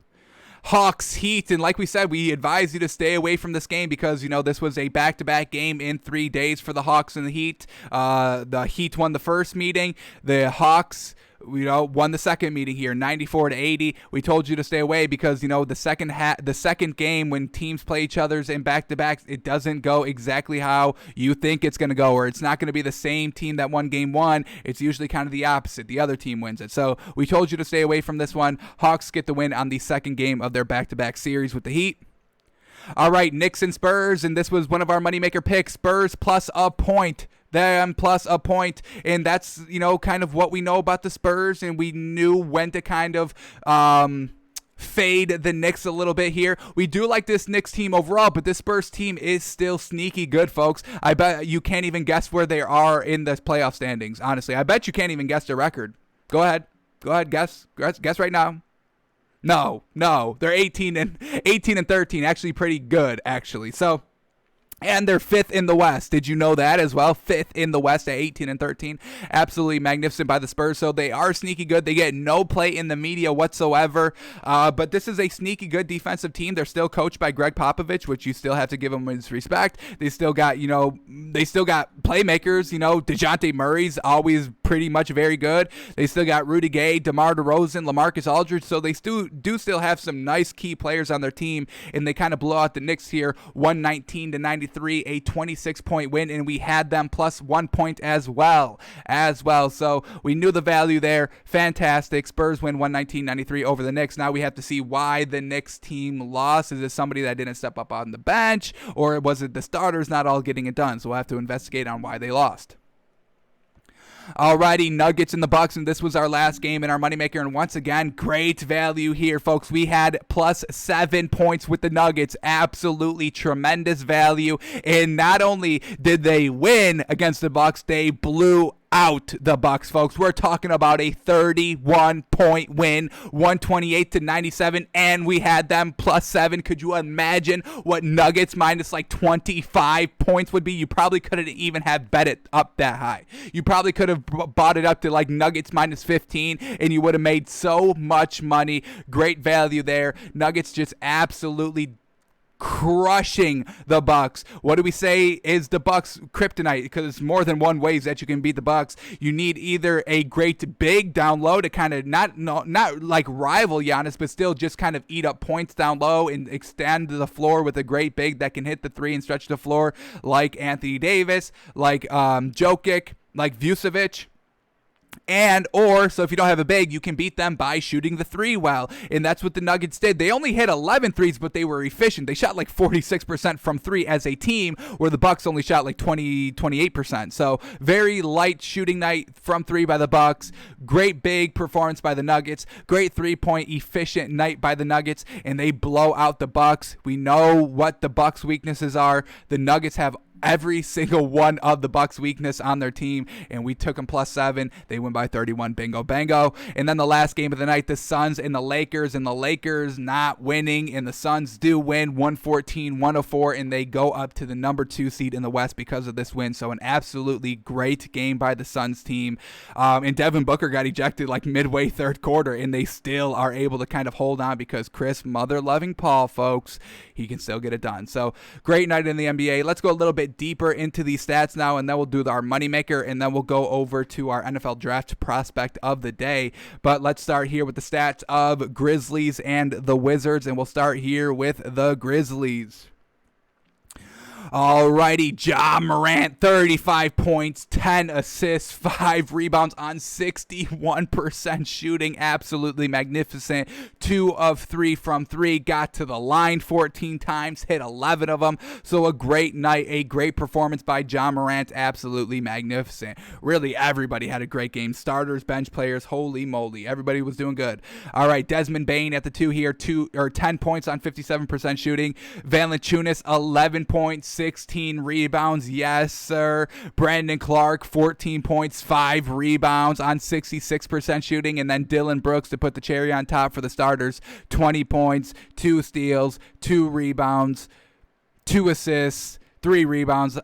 Hawks, Heat, and like we said, we advise you to stay away from this game because, this was a back-to-back game in 3 days for the Hawks and the Heat. The Heat won the first meeting. The Hawks, won the second meeting here, 94-80. We told you to stay away because, the second game when teams play each other's in back-to-backs, it doesn't go exactly how you think it's going to go, or it's not going to be the same team that won game one. It's usually kind of the opposite. The other team wins it. So we told you to stay away from this one. Hawks get the win on the second game of their back-to-back series with the Heat. All right, Knicks and Spurs, and this was one of our moneymaker picks. Spurs plus a point. Them plus a point, and that's, kind of what we know about the Spurs, and we knew when to kind of fade the Knicks a little bit here. We do like this Knicks team overall, but this Spurs team is still sneaky good, folks. I bet you can't even guess where they are in the playoff standings, honestly. I bet you can't even guess their record. Go ahead, guess right now. No, they're 18 and 13, actually pretty good, actually. So, and they're 5th in the West. Did you know that as well? 5th in the West at 18 and 13. Absolutely magnificent by the Spurs. So they are sneaky good. They get no play in the media whatsoever. But this is a sneaky good defensive team. They're still coached by Greg Popovich, which you still have to give them his respect. They still got, they still got playmakers. DeJounte Murray's always pretty much very good. They still got Rudy Gay, DeMar DeRozan, LaMarcus Aldridge. So they do still have some nice key players on their team. And they kind of blow out the Knicks here, 119-93. A 26-point win, and we had them plus 1 point as well. So we knew the value there. Fantastic. Spurs win 119-93 over the Knicks. Now we have to see why the Knicks team lost. Is it somebody that didn't step up on the bench, or was it the starters not all getting it done? So we'll have to investigate on why they lost. Alrighty, Nuggets and the Bucks, and this was our last game in our moneymaker, and once again, great value here, folks. We had plus 7 points with the Nuggets. Absolutely tremendous value, and not only did they win against the Bucks, they blew out the Bucks, folks. We're talking about a 31-point win, 128-97, and we had them plus 7. Could you imagine what Nuggets minus like 25 points would be? You probably couldn't even have bet it up that high. You probably could have bought it up to like Nuggets minus 15, and you would have made so much money. Great value there. Nuggets just absolutely crushing the Bucks. What do we say is the Bucks kryptonite? Because it's more than one ways that you can beat the Bucks. You need either a great big down low to kind of not like rival Giannis, but still just kind of eat up points down low and extend the floor with a great big that can hit the three and stretch the floor, like Anthony Davis, like Jokic, like Vucevic. So if you don't have a big, you can beat them by shooting the three well. And that's what the Nuggets did. They only hit 11 threes, but they were efficient. They shot like 46% from three as a team, where the Bucks only shot like 28%. So very light shooting night from three by the Bucks. Great big performance by the Nuggets. Great 3-point efficient night by the Nuggets, and they blow out the Bucks. We know what the Bucks' weaknesses are. The Nuggets have every single one of the Bucks' weakness on their team, and we took them +7. They win by 31. Bingo, bango. And then the last game of the night, the Suns and the Lakers not winning, and the Suns do win 114-104, and they go up to the number 2 seed in the West because of this win. So an absolutely great game by the Suns team. And Devin Booker got ejected like midway third quarter, and they still are able to kind of hold on because Chris mother-loving Paul, folks, he can still get it done. So great night in the NBA. Let's go a little bit deeper into these stats now, and then we'll do our moneymaker, and then we'll go over to our NFL draft prospect of the day. But let's start here with the stats of Grizzlies and the Wizards, and we'll start here with the Grizzlies. Alrighty, Ja Morant, 35 points, 10 assists, 5 rebounds on 61% shooting. Absolutely magnificent. 2 of 3 from 3. Got to the line 14 times, hit 11 of them. So a great night, a great performance by Ja Morant. Absolutely magnificent. Really, everybody had a great game. Starters, bench players, holy moly. Everybody was doing good. All right, Desmond Bane at the 2 here, 10 points on 57% shooting. Valanciunas, 11 points, 16 rebounds. Yes, sir. Brandon Clark, 14 points, 5 rebounds on 66% shooting. And then Dylan Brooks to put the cherry on top for the starters, 20 points, 2 steals, 2 rebounds, 2 assists, 3 rebounds,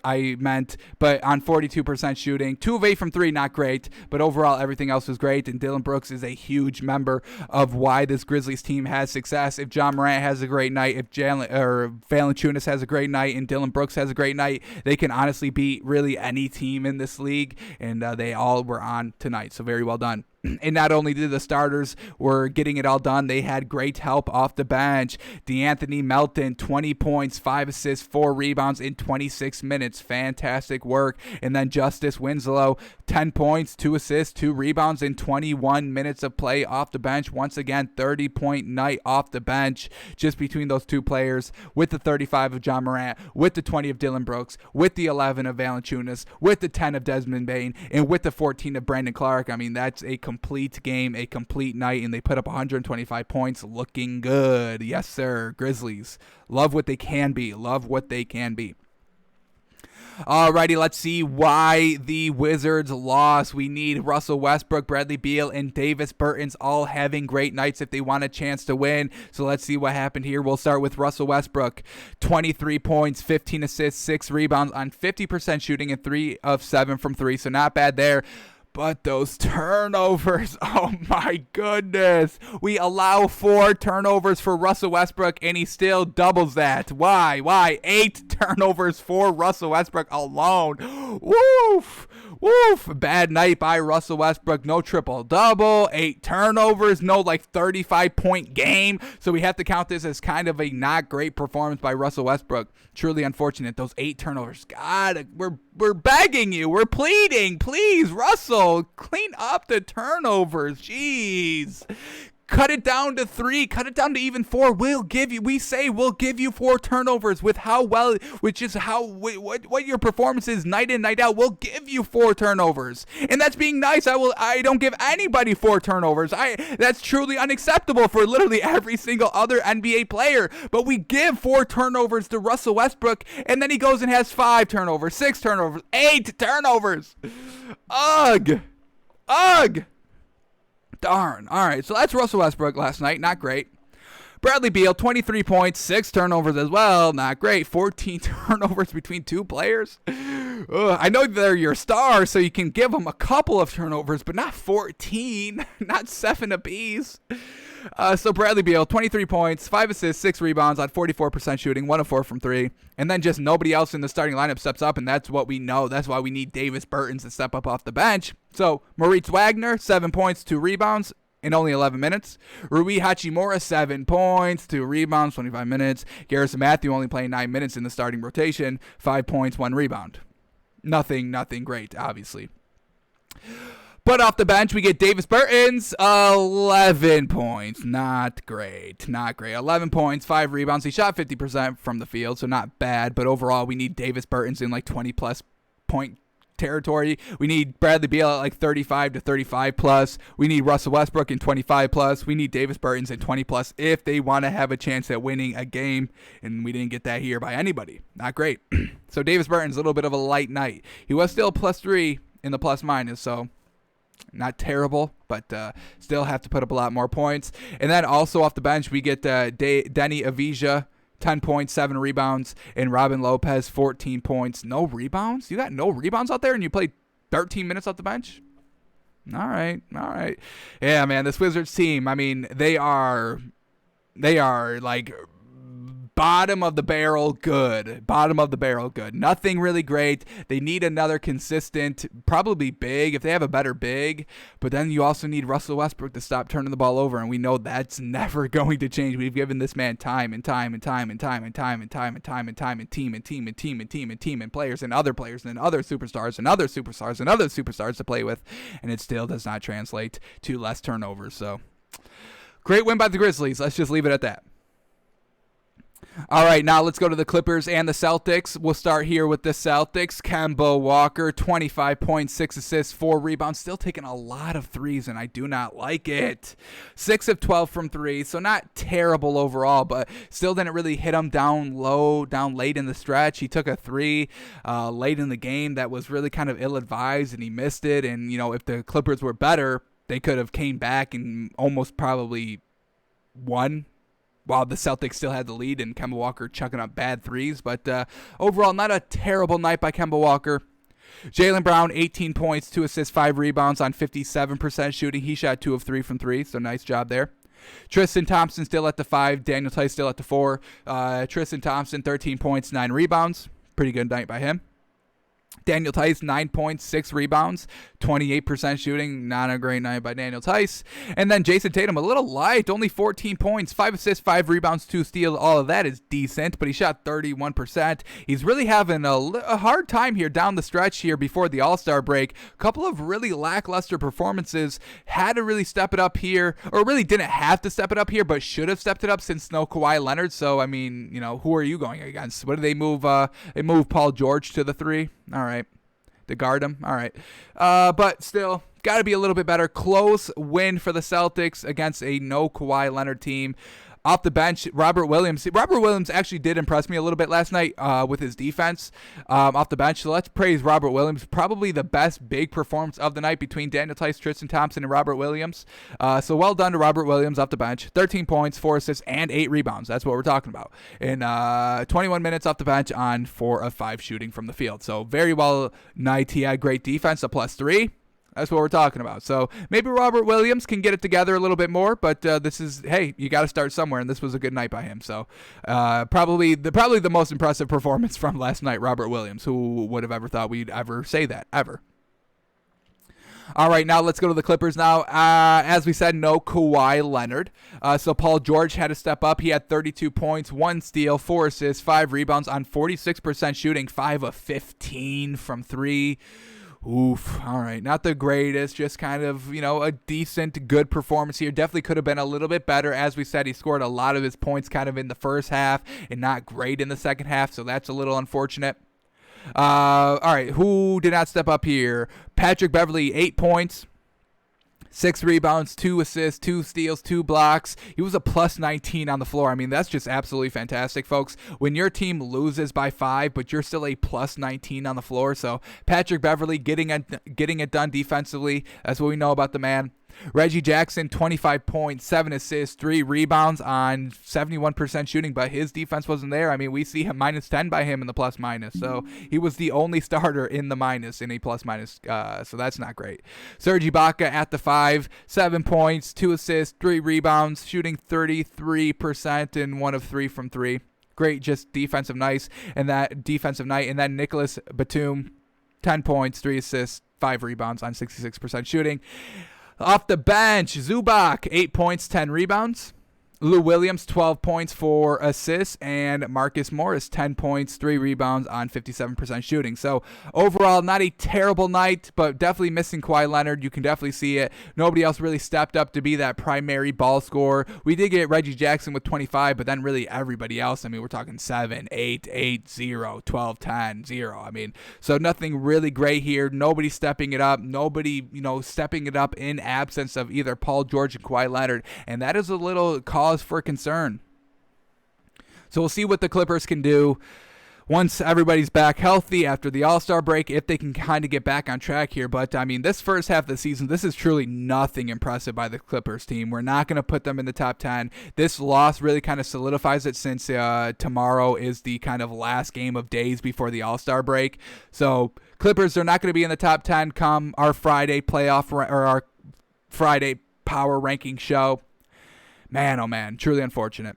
but on 42% shooting. 2 of 8 from 3, not great, but overall everything else was great, and Dylan Brooks is a huge member of why this Grizzlies team has success. If Ja Morant has a great night, if Valanciunas has a great night, and Dylan Brooks has a great night, they can honestly beat really any team in this league, and they all were on tonight, so very well done. And not only did the starters were getting it all done, they had great help off the bench. DeAnthony Melton, 20 points, 5 assists, 4 rebounds in 26 minutes. Fantastic work. And then Justice Winslow, 10 points, 2 assists, 2 rebounds in 21 minutes of play off the bench. Once again, 30-point night off the bench just between those two players, with the 35 of Ja Morant, with the 20 of Dylan Brooks, with the 11 of Valanciunas, with the 10 of Desmond Bane, and with the 14 of Brandon Clark. I mean, that's a complete game, a complete night, and they put up 125 points, looking good. Yes, sir. Grizzlies. Love what they can be. Love what they can be. Alrighty, let's see why the Wizards lost. We need Russell Westbrook, Bradley Beal, and Davis Bertans all having great nights if they want a chance to win. So let's see what happened here. We'll start with Russell Westbrook. 23 points, 15 assists, 6 rebounds on 50% shooting and 3 of 7 from 3. So not bad there. But those turnovers, oh my goodness. We allow 4 turnovers for Russell Westbrook, and he still doubles that. Why? 8 turnovers for Russell Westbrook alone. Woof. Bad night by Russell Westbrook. No triple-double, 8 turnovers, no 35-point game. So we have to count this as kind of a not great performance by Russell Westbrook. Truly unfortunate. Those 8 turnovers. God, we're begging you. We're pleading. Please, Russell, clean up the turnovers. Jeez. Cut it down to 3. Cut it down to even 4. We'll give you 4 turnovers with what your performance is night in, night out. We'll give you 4 turnovers. And that's being nice. I don't give anybody 4 turnovers. That's truly unacceptable for literally every single other NBA player. But we give 4 turnovers to Russell Westbrook, and then he goes and has 5 turnovers, 6 turnovers, 8 turnovers. Ugh. Darn. All right, so that's Russell Westbrook last night. Not great. Bradley Beal, 23 points, 6 turnovers as well. Not great. 14 turnovers between 2 players. I know they're your stars, so you can give them a couple of turnovers, but not 14. Not 7 apiece. So Bradley Beal, 23 points, 5 assists, 6 rebounds on 44% shooting, 1 of 4 from 3. And then just nobody else in the starting lineup steps up, and that's what we know. That's why we need Davis Bertans to step up off the bench. So Moritz Wagner, 7 points, 2 rebounds in only 11 minutes. Rui Hachimura, 7 points, 2 rebounds, 25 minutes. Garrison Matthew only playing 9 minutes in the starting rotation, 5 points, 1 rebound. Nothing great, obviously. But off the bench, we get Davis Bertans, 11 points. Not great. 11 points, 5 rebounds. He shot 50% from the field, so not bad. But overall, we need Davis Bertans in 20-plus point territory. We need Bradley Beal at like 35 to 35 plus. We need Russell Westbrook in 25 plus. We need Davis Bertans in 20 plus if they want to have a chance at winning a game. And we didn't get that here by anybody. Not great. So Davis Bertans, a little bit of a light night. He was still +3 in the plus minus, so not terrible, but still have to put up a lot more points. And then also off the bench, we get Denny Avija, 10 points, 7 rebounds, and Robin Lopez, 14 points. No rebounds? You got no rebounds out there, and you played 13 minutes off the bench? All right. Yeah, man, this Wizards team, I mean, they are like bottom of the barrel good. Nothing really great. They need another consistent, probably big, if they have a better big. But then you also need Russell Westbrook to stop turning the ball over, and we know that's never going to change. We've given this man time and team and players and other players and other superstars to play with, and it still does not translate to less turnovers. So great win by the Grizzlies. Let's just leave it at that. All right, now let's go to the Clippers and the Celtics. We'll start here with the Celtics. Campbell Walker, 25 points, 6 assists, 4 rebounds. Still taking a lot of threes, and I do not like it. 6 of 12 from 3, so not terrible overall, but still didn't really hit him down late in the stretch. He took a 3 late in the game that was really kind of ill-advised, and he missed it. And, you know, if the Clippers were better, they could have came back and almost probably won, while the Celtics still had the lead and Kemba Walker chucking up bad threes. But overall, not a terrible night by Kemba Walker. Jaylen Brown, 18 points, 2 assists, 5 rebounds on 57% shooting. He shot 2 of 3 from 3, so nice job there. Tristan Thompson still at the 5. Daniel Tice still at the 4. Tristan Thompson, 13 points, 9 rebounds. Pretty good night by him. Daniel Tice, 9 points, 6 rebounds, 28% shooting. Not a great night by Daniel Tice. And then Jason Tatum, a little light, only 14 points, 5 assists, 5 rebounds, 2 steals. All of that is decent, but he shot 31%. He's really having a hard time here down the stretch here before the All-Star break. A couple of really lackluster performances. Had to really step it up here, or really didn't have to step it up here, but should have stepped it up since no Kawhi Leonard. So, I mean, you know, who are you going against? What do they move? They move Paul George to the 3. All right. To guard him. All right. But still, got to be a little bit better. Close win for the Celtics against a no Kawhi Leonard team. Off the bench, Robert Williams. Robert Williams actually did impress me a little bit last night with his defense off the bench. So let's praise Robert Williams. Probably the best big performance of the night between Daniel Tice, Tristan Thompson, and Robert Williams. So well done to Robert Williams off the bench. 13 points, 4 assists, and 8 rebounds. That's what we're talking about. In 21 minutes off the bench on 4 of 5 shooting from the field. So very well night. He had great defense, a +3. That's what we're talking about. So maybe Robert Williams can get it together a little bit more, but this is, hey, you got to start somewhere, and this was a good night by him. So probably the most impressive performance from last night, Robert Williams. Who would have ever thought we'd ever say that, ever? All right, now let's go to the Clippers now. As we said, no Kawhi Leonard. So Paul George had to step up. He had 32 points, 1 steal, 4 assists, 5 rebounds on 46% shooting, 5 of 15 from 3. Oof. All right. Not the greatest, just kind of, you know, a decent, good performance here. Definitely could have been a little bit better. As we said, he scored a lot of his points kind of in the first half and not great in the second half, so that's a little unfortunate. All right. Who did not step up here? Patrick Beverley, 8 points. 6 rebounds, 2 assists, 2 steals, 2 blocks. He was a +19 on the floor. I mean, that's just absolutely fantastic, folks. When your team loses by 5, but you're still a +19 on the floor. So Patrick Beverley getting it done defensively. That's what we know about the man. Reggie Jackson, 25 points, 7 assists, 3 rebounds on 71% shooting, but his defense wasn't there. I mean, we see him -10 by him in the +-. So he was the only starter in the minus in a +-. So that's not great. Serge Ibaka at the 5, 7 points, 2 assists, 3 rebounds, shooting 33% and 1 of 3 from 3. Great, just defensive night. And then Nicholas Batum, 10 points, 3 assists, 5 rebounds on 66% shooting. Off the bench, Zubac, 8 points, 10 rebounds. Lou Williams, 12 points, 4 assists, and Marcus Morris, 10 points, 3 rebounds on 57% shooting. So overall, not a terrible night, but definitely missing Kawhi Leonard. You can definitely see it. Nobody else really stepped up to be that primary ball scorer. We did get Reggie Jackson with 25, but then really everybody else, I mean, we're talking 7, 8, 8, 0, 12, 10, 0. I mean, so nothing really great here. Nobody stepping it up. Nobody, stepping it up in absence of either Paul George and Kawhi Leonard, and that is a little cause for concern. So we'll see what the Clippers can do once everybody's back healthy after the All-Star break, if they can kind of get back on track here. But, I mean, this first half of the season, this is truly nothing impressive by the Clippers team. We're not going to put them in the top 10. This loss really kind of solidifies it since tomorrow is the kind of last game of days before the All-Star break. So Clippers are not going to be in the top 10 come our Friday playoff or our Friday power ranking show. Man, oh man, truly unfortunate.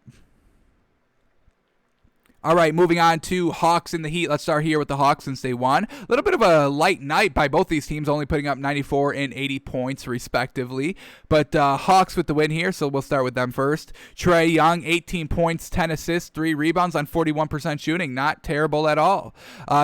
All right, moving on to Hawks and the Heat. Let's start here with the Hawks since they won. A little bit of a light night by both these teams, only putting up 94 and 80 points respectively. But Hawks with the win here, so we'll start with them first. Trae Young, 18 points, 10 assists, 3 rebounds on 41% shooting. Not terrible at all.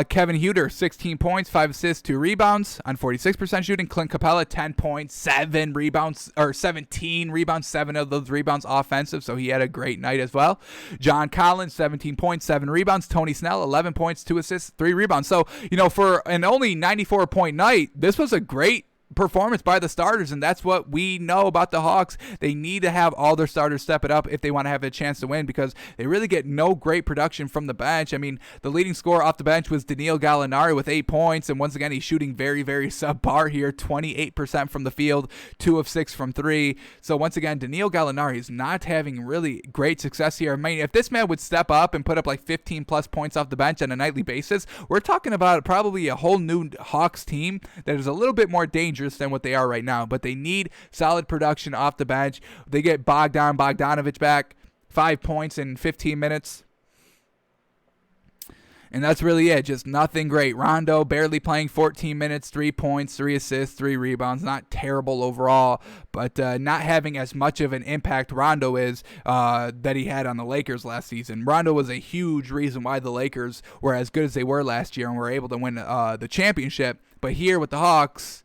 Kevin Huerter, 16 points, 5 assists, 2 rebounds on 46% shooting. Clint Capella, 10 points, 7 rebounds, or 17 rebounds, 7 of those rebounds offensive, so he had a great night as well. John Collins, 17 points, 7 rebounds. Tony Snell, 11 points, 2 assists, 3 rebounds. So, for an only 94-point night, this was a great performance by the starters, and that's what we know about the Hawks. They need to have all their starters step it up if they want to have a chance to win, because they really get no great production from the bench. I mean, the leading scorer off the bench was Danilo Gallinari with 8 points, and once again, he's shooting very, very subpar here, 28% from the field, 2 of 6 from 3. So once again, Danilo Gallinari is not having really great success here. I mean, if this man would step up and put up like 15 plus points off the bench on a nightly basis, we're talking about probably a whole new Hawks team that is a little bit more dangerous than what they are right now, but they need solid production off the bench. They get Bogdanovich back, 5 points in 15 minutes. And that's really it. Just nothing great. Rondo barely playing 14 minutes, 3 points, 3 assists, 3 rebounds. Not terrible overall, but not having as much of an impact Rondo is that he had on the Lakers last season. Rondo was a huge reason why the Lakers were as good as they were last year and were able to win the championship. But here with the Hawks,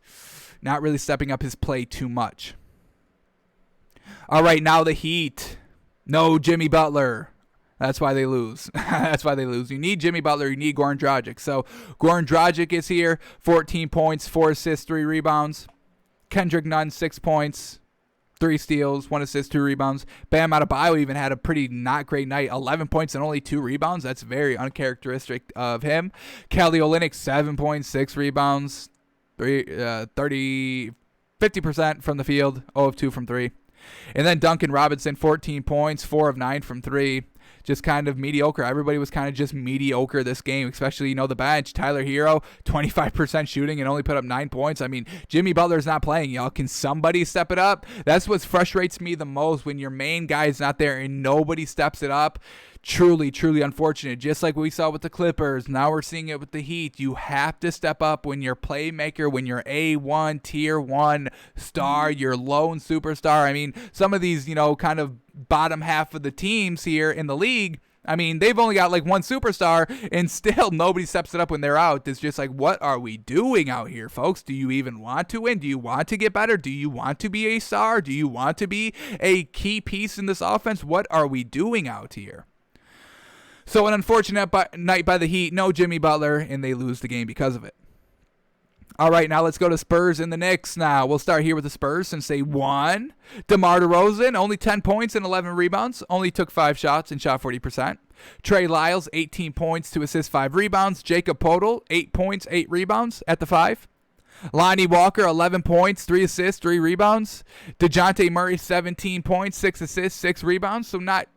not really stepping up his play too much. All right, now the Heat. No Jimmy Butler. That's why they lose. That's why they lose. You need Jimmy Butler. You need Goran Dragic. So Goran Dragic is here. 14 points, 4 assists, 3 rebounds. Kendrick Nunn, 6 points, 3 steals, 1 assist, 2 rebounds. Bam Adebayo even had a pretty not great night. 11 points and only 2 rebounds. That's very uncharacteristic of him. Kelly Olynyk, 7 points, 6 rebounds. 50% from the field, 0 of 2 from 3. And then Duncan Robinson, 14 points, 4 of 9 from 3. Just kind of mediocre. Everybody was kind of just mediocre this game, especially, the bench. Tyler Hero, 25% shooting and only put up 9 points. I mean, Jimmy Butler's not playing, y'all. Can somebody step it up? That's what frustrates me the most, when your main guy is not there and nobody steps it up. Truly, truly unfortunate. Just like we saw with the Clippers, now we're seeing it with the Heat. You have to step up when you're playmaker, when you're A1, tier 1 star, your lone superstar. I mean, some of these, kind of bottom half of the teams here in the league, I mean, they've only got like one superstar and still nobody steps it up when they're out. It's just like, what are we doing out here, folks? Do you even want to win? Do you want to get better? Do you want to be a star? Do you want to be a key piece in this offense? What are we doing out here? So an unfortunate night by the Heat. No Jimmy Butler, and they lose the game because of it. All right, now let's go to Spurs and the Knicks now. We'll start here with the Spurs since they won. DeMar DeRozan, only 10 points and 11 rebounds. Only took 5 shots and shot 40%. Trey Lyles, 18 points, 2 assists, 5 rebounds. Jacob Poeltl, 8 points, 8 rebounds at the 5. Lonnie Walker, 11 points, 3 assists, 3 rebounds. DeJounte Murray, 17 points, 6 assists, 6 rebounds. So not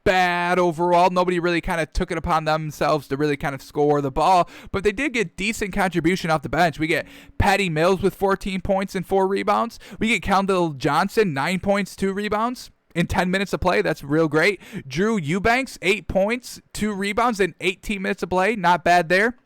bad overall. Nobody really kind of took it upon themselves to really kind of score the ball, but they did get decent contribution off the bench. We get Patty Mills with 14 points and 4 rebounds. We get Keldon Johnson, 9 points, 2 rebounds in 10 minutes of play. That's real great. Drew Eubanks, 8 points, 2 rebounds in 18 minutes of play. Not bad there.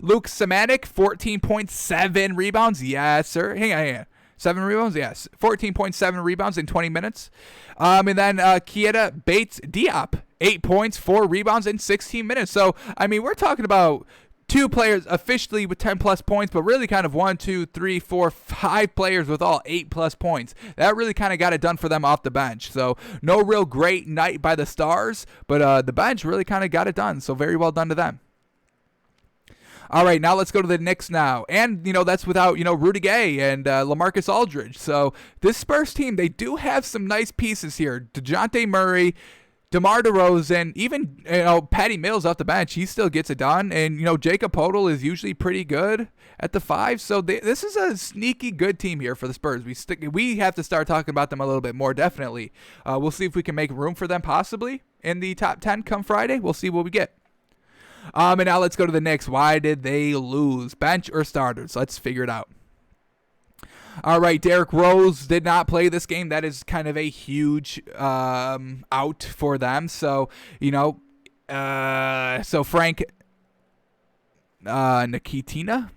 Luke Samanik, 14.7 rebounds. Yes, sir. Hang on. 7 rebounds? Yes. 14.7 rebounds in 20 minutes. And then Keita Bates Diop, 8 points, 4 rebounds in 16 minutes. So, I mean, we're talking about 2 players officially with 10-plus points, but really kind of 1, 2, 3, 4, 5 players with all 8-plus points. That really kind of got it done for them off the bench. So no real great night by the Stars, but the bench really kind of got it done. So very well done to them. All right, now let's go to the Knicks now. And, that's without, Rudy Gay and LaMarcus Aldridge. So this Spurs team, they do have some nice pieces here. DeJounte Murray, DeMar DeRozan, even, Patty Mills off the bench, he still gets it done. And, Jacob Poeltl is usually pretty good at the 5. So this is a sneaky good team here for the Spurs. We have to start talking about them a little bit more, definitely. We'll see if we can make room for them possibly in the top 10 come Friday. We'll see what we get. And now let's go to the Knicks. Why did they lose? Bench or starters? Let's figure it out. All right, Derrick Rose did not play this game. That is kind of a huge out for them. So, so Frank Ntilikina,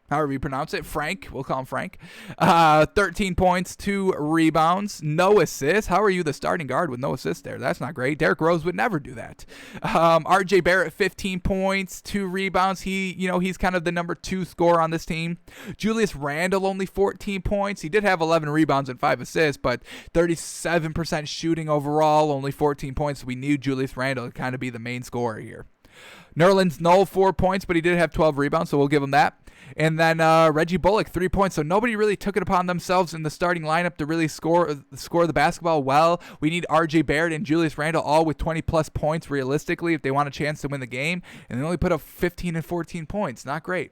however you pronounce it, Frank, we'll call him Frank. 13 points, 2 rebounds, no assists. How are you the starting guard with no assists there? That's not great. Derrick Rose would never do that. RJ Barrett, 15 points, 2 rebounds. He's kind of the number 2 scorer on this team. Julius Randle, only 14 points. He did have 11 rebounds and 5 assists, but 37% shooting overall, only 14 points. We knew Julius Randle to kind of be the main scorer here. Nerlens Noel, 4 points, but he did have 12 rebounds, so we'll give him that. And then Reggie Bullock, 3 points. So nobody really took it upon themselves in the starting lineup to really score the basketball well. We need RJ Barrett and Julius Randle all with 20-plus points realistically if they want a chance to win the game. And they only put up 15 and 14 points. Not great.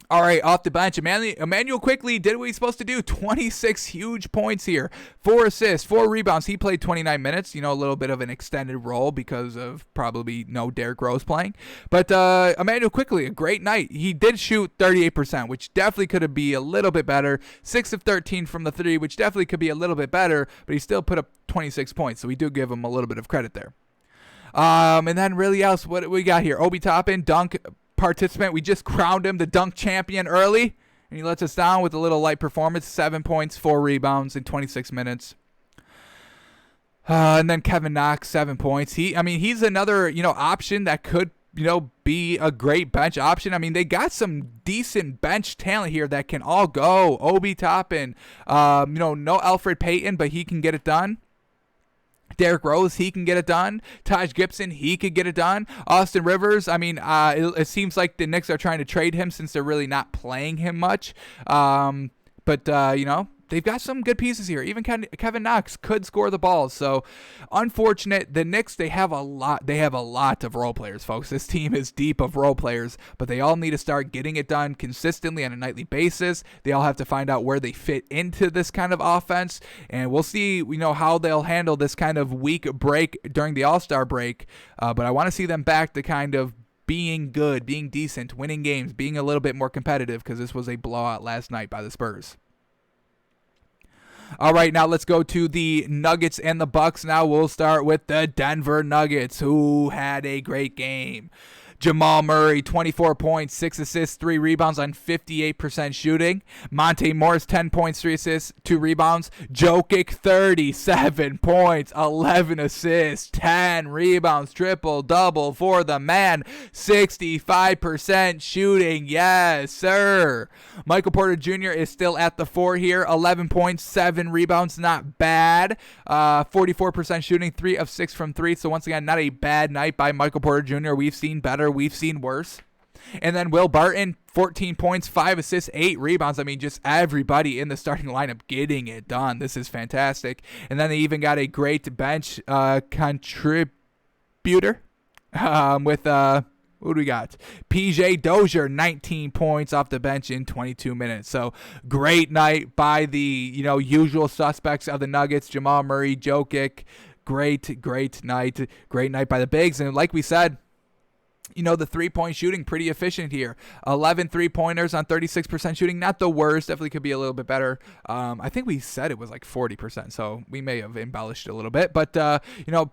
All right, off the bench, Emmanuel Quickley did what he's supposed to do. 26 huge points here. 4 assists, 4 rebounds. He played 29 minutes, a little bit of an extended role because of probably no Derrick Rose playing. But Emmanuel Quickley, a great night. He did shoot 38%, which definitely could be a little bit better. 6 of 13 from the 3, which definitely could be a little bit better, but he still put up 26 points, so we do give him a little bit of credit there. And then really else, what we got here? Obi Toppin, dunk participant. We just crowned him the dunk champion early, and he lets us down with a little light performance. 7 points, 4 rebounds in 26 minutes. And then Kevin Knox, 7 points. He's another option that could be a great bench option. They got some decent bench talent here that can all go. Obi Toppin, no Alfred Payton, but he can get it done. Derrick Rose, he can get it done. Taj Gibson, he could get it done. Austin Rivers, it seems like the Knicks are trying to trade him since they're really not playing him much. But they've got some good pieces here. Even Kevin Knox could score the ball. So, unfortunate. The Knicks, they have a lot of role players, folks. This team is deep of role players, but they all need to start getting it done consistently on a nightly basis. They all have to find out where they fit into this kind of offense, and we'll see, how they'll handle this kind of week break during the All-Star break. But I want to see them back to kind of being good, being decent, winning games, being a little bit more competitive, because this was a blowout last night by the Spurs. All right, now let's go to the Nuggets and the Bucks. Now we'll start with the Denver Nuggets, who had a great game. Jamal Murray, 24 points, 6 assists, 3 rebounds on 58% shooting. Monte Morris, 10 points, 3 assists, 2 rebounds. Jokic, 37 points, 11 assists, 10 rebounds, triple-double for the man. 65% shooting, yes, sir. Michael Porter Jr. is still at the 4 here, 11 points, 7 rebounds, not bad. 44% shooting, 3 of 6 from 3. So once again, not a bad night by Michael Porter Jr. We've seen better. We've seen worse. And then Will Barton, 14 points, 5 assists, 8 rebounds. Just everybody in the starting lineup getting it done. This is fantastic. And then they even got a great bench contributor with who do we got? PJ Dozier, 19 points off the bench in 22 minutes. So great night by the usual suspects of the Nuggets. Jamal Murray, Jokic. Great night. Great night by the bigs. And like we said, the three-point shooting, pretty efficient here. 11 three-pointers on 36% shooting. Not the worst. Definitely could be a little bit better. I think we said it was like 40%, so we may have embellished a little bit. But,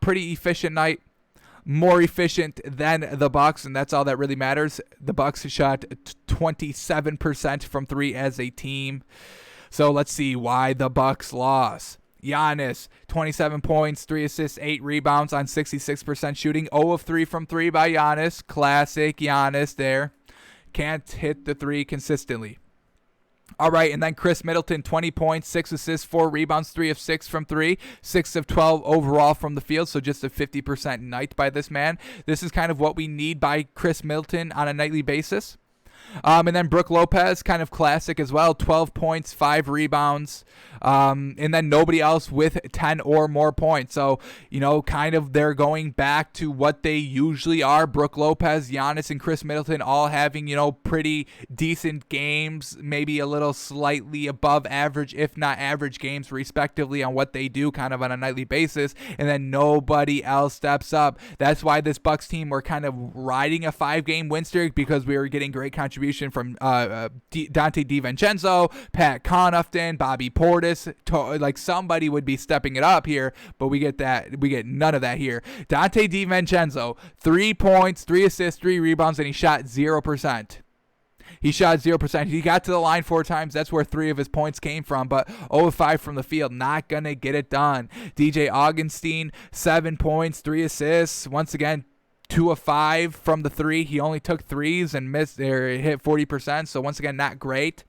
pretty efficient night. more efficient than the Bucks, and that's all that really matters. The Bucks shot 27% from three as a team. So let's see why the Bucks lost. Giannis, 27 points, 3 assists, 8 rebounds on 66% shooting. 0 of 3 from 3 by Giannis. Classic Giannis there. Can't hit the 3 consistently. All right, and then Chris Middleton, 20 points, 6 assists, 4 rebounds, 3 of 6 from 3, 6 of 12 overall from the field, so just a 50% night by this man. This is kind of what we need by Chris Middleton on a nightly basis. And then Brook Lopez, kind of classic as well, 12 points, 5 rebounds, and then nobody else with 10 or more points. So, kind of they're going back to what they usually are. Brook Lopez, Giannis, and Chris Middleton all having, pretty decent games, maybe a little slightly above average, if not average games, respectively, on what they do kind of on a nightly basis, and then nobody else steps up. That's why this Bucks team were kind of riding a 5-game win streak, because we were getting great contribution from Dante DiVincenzo, Pat Connaughton, Bobby Portis. Like somebody would be stepping it up here, but we get none of that here. Dante DiVincenzo, 3 points, 3 assists, 3 rebounds, and he shot 0%. He shot 0%. He got to the line 4 times. That's where 3 of his points came from, but 0 of 5 from the field. Not going to get it done. DJ Augustin, 7 points, 3 assists. Once again, 2 of 5 from the 3. He only took 3s and missed or hit 40%. So once again, not great.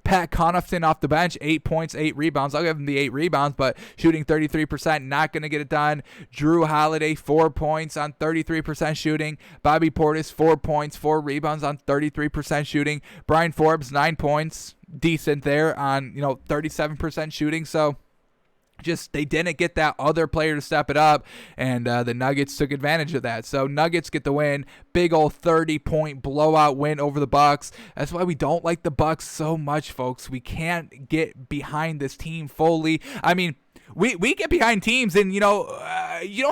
Pat Connaughton off the bench, 8 points, 8 rebounds. I'll give him the 8 rebounds, but shooting 33%, not going to get it done. Drew Holiday, 4 points on 33% shooting. Bobby Portis, 4 points, 4 rebounds on 33% shooting. Brian Forbes, 9 points, decent there on 37% shooting. So just they didn't get that other player to step it up, and the Nuggets took advantage of that. So Nuggets get the win. Big old 30-point blowout win over the Bucks. That's why we don't like the Bucks so much, folks. We can't get behind this team fully. I mean, we get behind teams, and you don't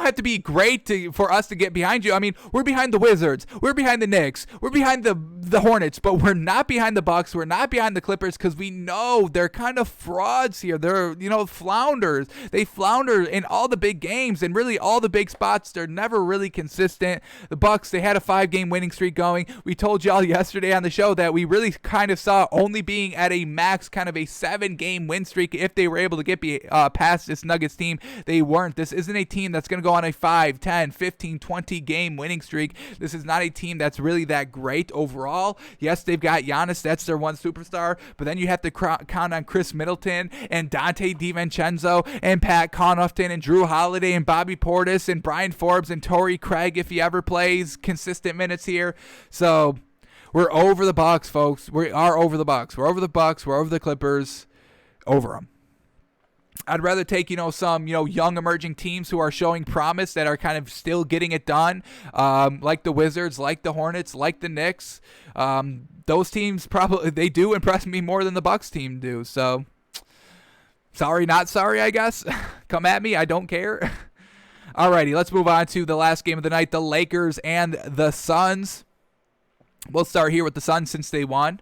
have to be great for us to get behind you. I mean, we're behind the Wizards, we're behind the Knicks, we're behind the Hornets, but we're not behind the Bucks, we're not behind the Clippers, because we know they're kind of frauds here. They're flounders. They flounder in all the big games, and really all the big spots. They're never really consistent. The Bucks, they had a 5-game winning streak going. We told y'all yesterday on the show that we really kind of saw only being at a max kind of a 7-game win streak if they were able to get past this Nuggets team. They weren't. This isn't a team that's going to go on a 5, 10, 15, 20 game winning streak. This is not a team that's really that great overall. Yes, they've got Giannis. That's their one superstar. But then you have to count on Chris Middleton and Dante DiVincenzo and Pat Connaughton and Drew Holiday and Bobby Portis and Brian Forbes and Torrey Craig if he ever plays consistent minutes here. So we're over the Bucks, folks. We are over the Bucks. We're over the Bucks. We're over the Clippers. Over them. I'd rather take, some, young emerging teams who are showing promise that are kind of still getting it done, like the Wizards, like the Hornets, like the Knicks. Those teams they do impress me more than the Bucks team do. So, sorry, not sorry, I guess. Come at me. I don't care. Alrighty, let's move on to the last game of the night, the Lakers and the Suns. We'll start here with the Suns since they won.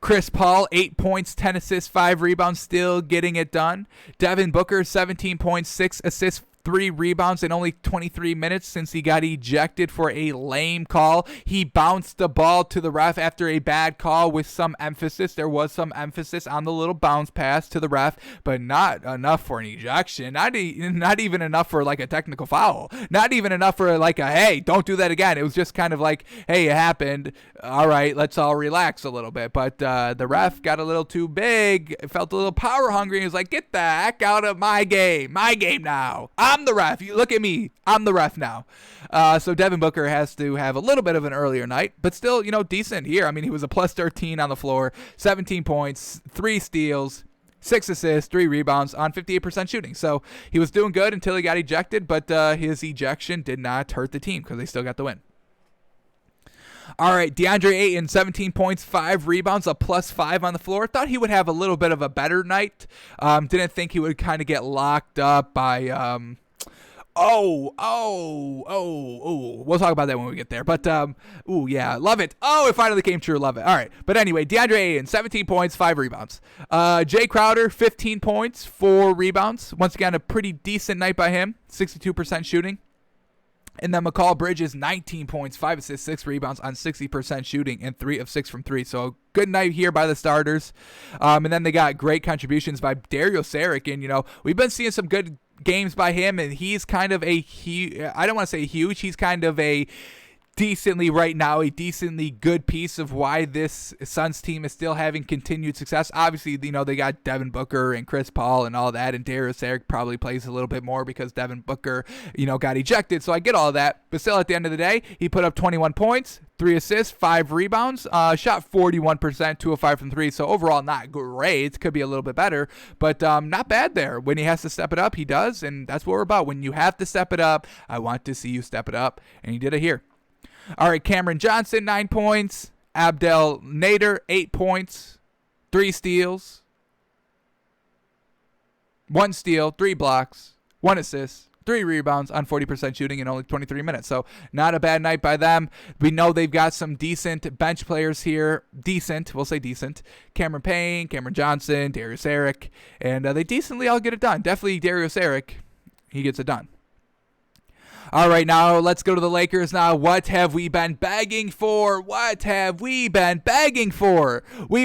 Chris Paul, 8 points, 10 assists, 5 rebounds, still getting it done. Devin Booker, 17 points, 6 assists, 3 rebounds in only 23 minutes since he got ejected for a lame call. He bounced the ball to the ref after a bad call with some emphasis. There was some emphasis on the little bounce pass to the ref, but not enough for an ejection. Not even enough for like a technical foul. Not even enough for like a, hey, don't do that again. It was just kind of like, hey, it happened. All right, let's all relax a little bit. But the ref got a little too big. Felt a little power hungry. He was like, get the heck out of my game. My game now. I'm the ref. You look at me. I'm the ref now. So Devin Booker has to have a little bit of an earlier night, but still, decent here. I mean, he was a plus 13 on the floor, 17 points, 3 steals, 6 assists, 3 rebounds on 58% shooting. So he was doing good until he got ejected, but his ejection did not hurt the team because they still got the win. All right, DeAndre Ayton, 17 points, 5 rebounds, a plus 5 on the floor. Thought he would have a little bit of a better night. Didn't think he would kind of get locked up by we'll talk about that when we get there. But, yeah, love it. Oh, it finally came true. Love it. All right. But anyway, DeAndre Ayton, 17 points, 5 rebounds. Jay Crowder, 15 points, 4 rebounds. Once again, a pretty decent night by him, 62% shooting. And then McCall Bridges, 19 points, 5 assists, 6 rebounds on 60% shooting, and 3 of 6 from 3. So good night here by the starters. And then they got great contributions by Dario Saric. And, we've been seeing some good games by him, and he's kind of I don't want to say huge, he's kind of a decently good piece of why this Suns team is still having continued success. Obviously, they got Devin Booker and Chris Paul and all that, and Darius Saric probably plays a little bit more because Devin Booker, got ejected. So I get all that, but still at the end of the day, he put up 21 points, 3 assists, 5 rebounds, shot 41%, 2 of 5 from 3. So overall, not great. Could be a little bit better, but not bad there. When he has to step it up, he does, and that's what we're about. When you have to step it up, I want to see you step it up, and he did it here. All right, Cameron Johnson, 9 points. Abdel Nader, 8 points. 3 steals. 1 steal, 3 blocks, 1 assist, 3 rebounds on 40% shooting in only 23 minutes. So not a bad night by them. We know they've got some decent bench players here. We'll say decent. Cameron Payne, Cameron Johnson, Darius Saric. And they decently all get it done. Definitely Darius Saric, he gets it done. All right, now let's go to the Lakers now. What have we been begging for? We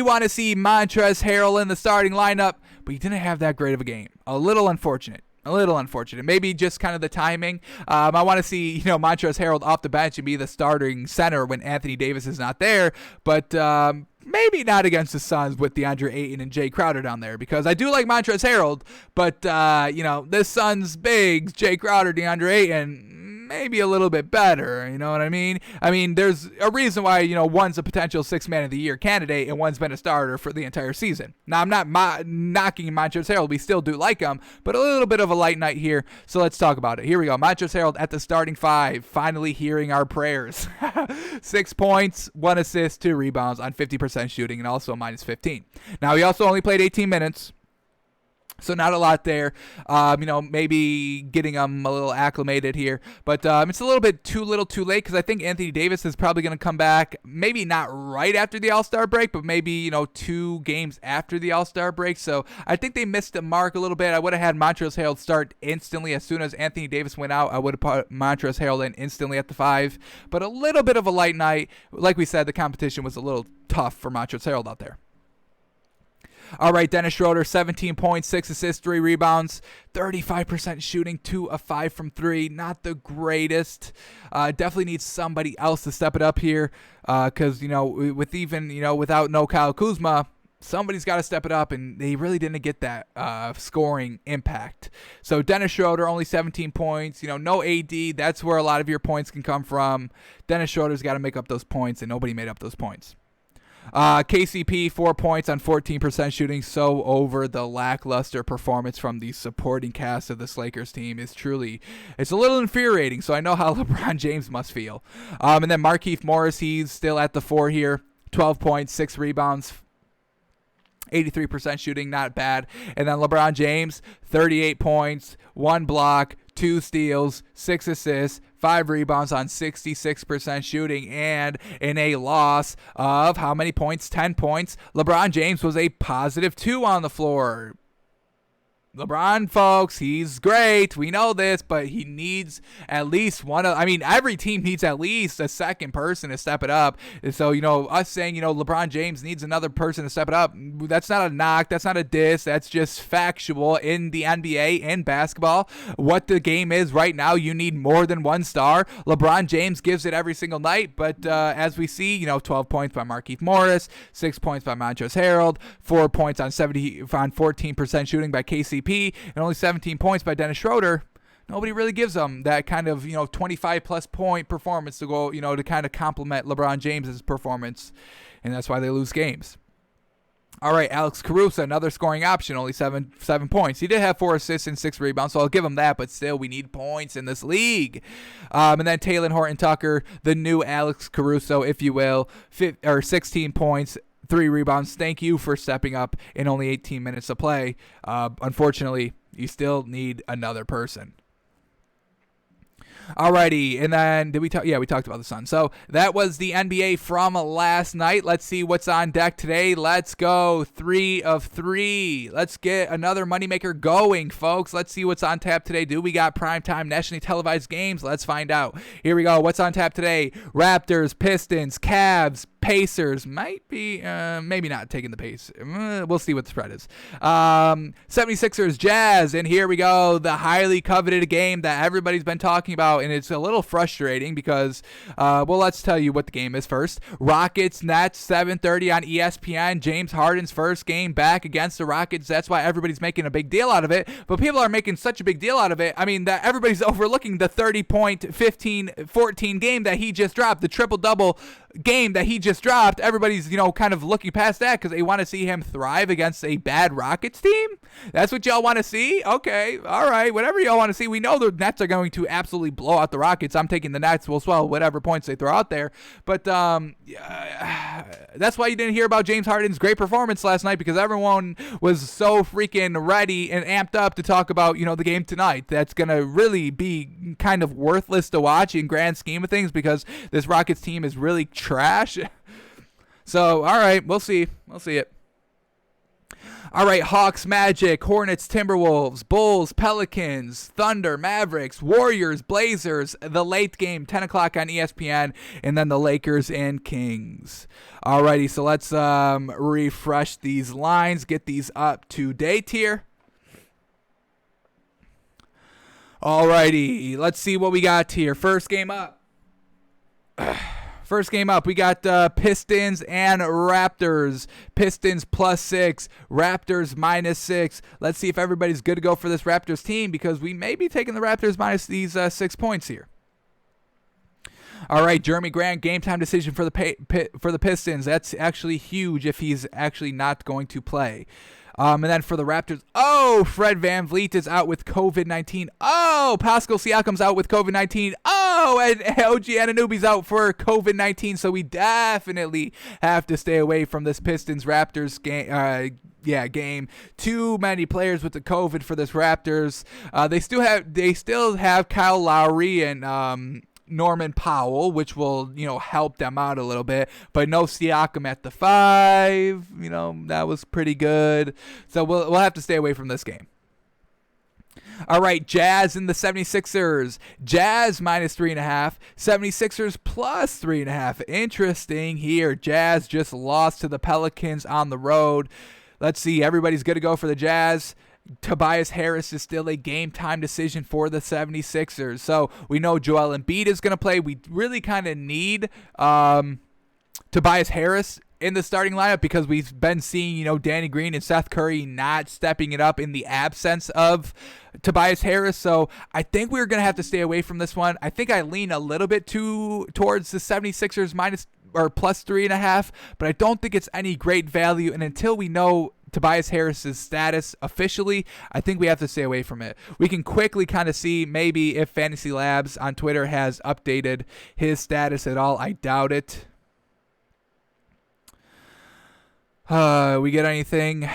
want to see Montrezl Harrell in the starting lineup, but he didn't have that great of a game. A little unfortunate. Maybe just kind of the timing. I want to see, Montrezl Harrell off the bench and be the starting center when Anthony Davis is not there, but maybe not against the Suns with DeAndre Ayton and Jay Crowder down there, because I do like Montrezl Harrell, but, this Suns bigs, Jay Crowder, DeAndre Ayton, maybe a little bit better, you know what I mean? There's a reason why, one's a potential 6th man of the year candidate and one's been a starter for the entire season. Now, I'm not knocking Montrezl Harrell. We still do like him, but a little bit of a light night here, so let's talk about it. Here we go. Montrezl Harrell at the starting 5, finally hearing our prayers. 6 points, 1 assist, 2 rebounds on 50% shooting, and also minus 15. Now, he also only played 18 minutes. So not a lot there, maybe getting them a little acclimated here. But it's a little bit too little too late, because I think Anthony Davis is probably going to come back, maybe not right after the All-Star break, but maybe, 2 games after the All-Star break. So I think they missed the mark a little bit. I would have had Montrezl Harrell start instantly. As soon as Anthony Davis went out, I would have put Montrezl Harrell in instantly at the 5. But a little bit of a light night. Like we said, the competition was a little tough for Montrezl Harrell out there. All right, Dennis Schroeder, 17 points, 6 assists, 3 rebounds, 35% shooting, 2 of 5 from 3. Not the greatest. Definitely needs somebody else to step it up here, because, without no Kyle Kuzma, somebody's got to step it up, and they really didn't get that scoring impact. So Dennis Schroeder, only 17 points. No AD. That's where a lot of your points can come from. Dennis Schroeder's got to make up those points, and nobody made up those points. KCP, 4 points on 14% shooting. So over the lackluster performance from the supporting cast of this Lakers team it's a little infuriating. So I know how LeBron James must feel. And then Markieff Morris, he's still at the 4 here. 12 points, 6 rebounds, 83% shooting, not bad. And then LeBron James, 38 points, 1 block, 2 steals, 6 assists, 5 rebounds on 66% shooting, and in a loss of how many points? 10 points. LeBron James was a positive 2 on the floor. LeBron, folks, he's great. We know this, but he needs at least every team needs at least a second person to step it up. And so, us saying, LeBron James needs another person to step it up, that's not a knock. That's not a diss. That's just factual in the NBA and basketball. What the game is right now, you need more than one star. LeBron James gives it every single night, but as we see, 12 points by Markieff Morris, 6 points by Montrezl Harrell, 4 points on 14% shooting by KCP, and only 17 points by Dennis Schroeder. Nobody really gives them that kind of 25+ point performance to go to kind of complement LeBron James's performance, and that's why they lose games. All right, Alex Caruso, another scoring option, only 7 points. He did have 4 assists and 6 rebounds, so I'll give him that, but still, we need points in this league. And then Talen Horton-Tucker, the new Alex Caruso, if you will, 16 points, 3 rebounds. Thank you for stepping up in only 18 minutes of play. Unfortunately, you still need another person. Alrighty, and then did we talk? Yeah, we talked about the Sun. So that was the NBA from last night. Let's see what's on deck today. Let's go 3 of 3. Let's get another moneymaker going, folks. Let's see what's on tap today. Do we got primetime nationally televised games? Let's find out. Here we go. What's on tap today? Raptors, Pistons, Cavs, Pacers. Might be, maybe not taking the pace. We'll see what the spread is. 76ers, Jazz, and here we go. The highly coveted game that everybody's been talking about, and it's a little frustrating because, well, let's tell you what the game is first. Rockets, Nets, 7:30 on ESPN. James Harden's first game back against the Rockets. That's why everybody's making a big deal out of it, but people are making such a big deal out of it. I mean, that everybody's overlooking the 30-point, 15-14 game that he just dropped, the triple-double game that he just dropped. Everybody's, kind of looking past that because they want to see him thrive against a bad Rockets team. That's what y'all want to see? Okay, all right, whatever y'all want to see. We know the Nets are going to absolutely blow out the Rockets. I'm taking the Nets. We'll swallow whatever points they throw out there. But that's why you didn't hear about James Harden's great performance last night, because everyone was so freaking ready and amped up to talk about, the game tonight. That's going to really be kind of worthless to watch in grand scheme of things because this Rockets team is really trash. So, all right, we'll see. We'll see it. All right, Hawks, Magic, Hornets, Timberwolves, Bulls, Pelicans, Thunder, Mavericks, Warriors, Blazers, the late game, 10 o'clock on ESPN, and then the Lakers and Kings. All righty, so let's refresh these lines, get these up to date here. All righty, let's see what we got here. First game up. First game up, we got Pistons and Raptors. Pistons +6, Raptors -6. Let's see if everybody's good to go for this Raptors team, because we may be taking the Raptors minus these 6 points here. All right, Jeremy Grant, game time decision for the Pistons. That's actually huge if he's actually not going to play. And then for the Raptors, Fred VanVleet is out with COVID-19. Pascal Siakam's out with COVID-19. And OG Anunoby's out for COVID-19. So we definitely have to stay away from this Pistons-Raptors game. Too many players with the COVID for this Raptors. They still have Kyle Lowry and Norman Powell, which will, help them out a little bit, but no Siakam at the 5, that was pretty good. So we'll have to stay away from this game. All right, Jazz and the 76ers. Jazz -3.5, 76ers +3.5. Interesting here. Jazz just lost to the Pelicans on the road. Let's see, everybody's good to go for the Jazz. Tobias Harris is still a game time decision for the 76ers. So we know Joel Embiid is going to play. We really kind of need Tobias Harris in the starting lineup because we've been seeing, Danny Green and Seth Curry not stepping it up in the absence of Tobias Harris. So I think we're going to have to stay away from this one. I think I lean a little bit towards the 76ers +3.5, but I don't think it's any great value. And until we know Tobias Harris's status officially, I think we have to stay away from it. We can quickly kind of see maybe if Fantasy Labs on Twitter has updated his status at all. I doubt it. We get anything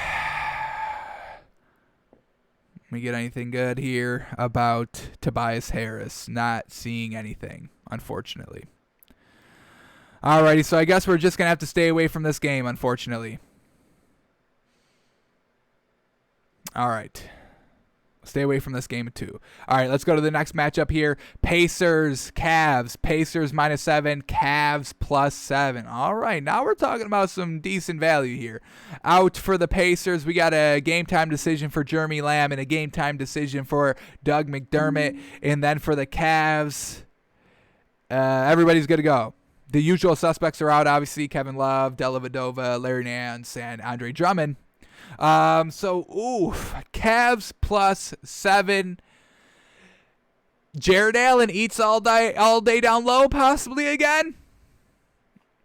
good here about Tobias Harris? Not seeing anything, unfortunately. Alrighty, so I guess we're just going to have to stay away from this game, unfortunately. All right. Stay away from this game too. All right, let's go to the next matchup here. Pacers, Cavs. Pacers -7, Cavs +7. All right, now we're talking about some decent value here. Out for the Pacers, we got a game time decision for Jeremy Lamb and a game time decision for Doug McDermott. And then for the Cavs, everybody's good to go. The usual suspects are out, obviously. Kevin Love, Dellavedova, Larry Nance, and Andre Drummond. Cavs +7. Jared Allen eats all day down low, possibly again.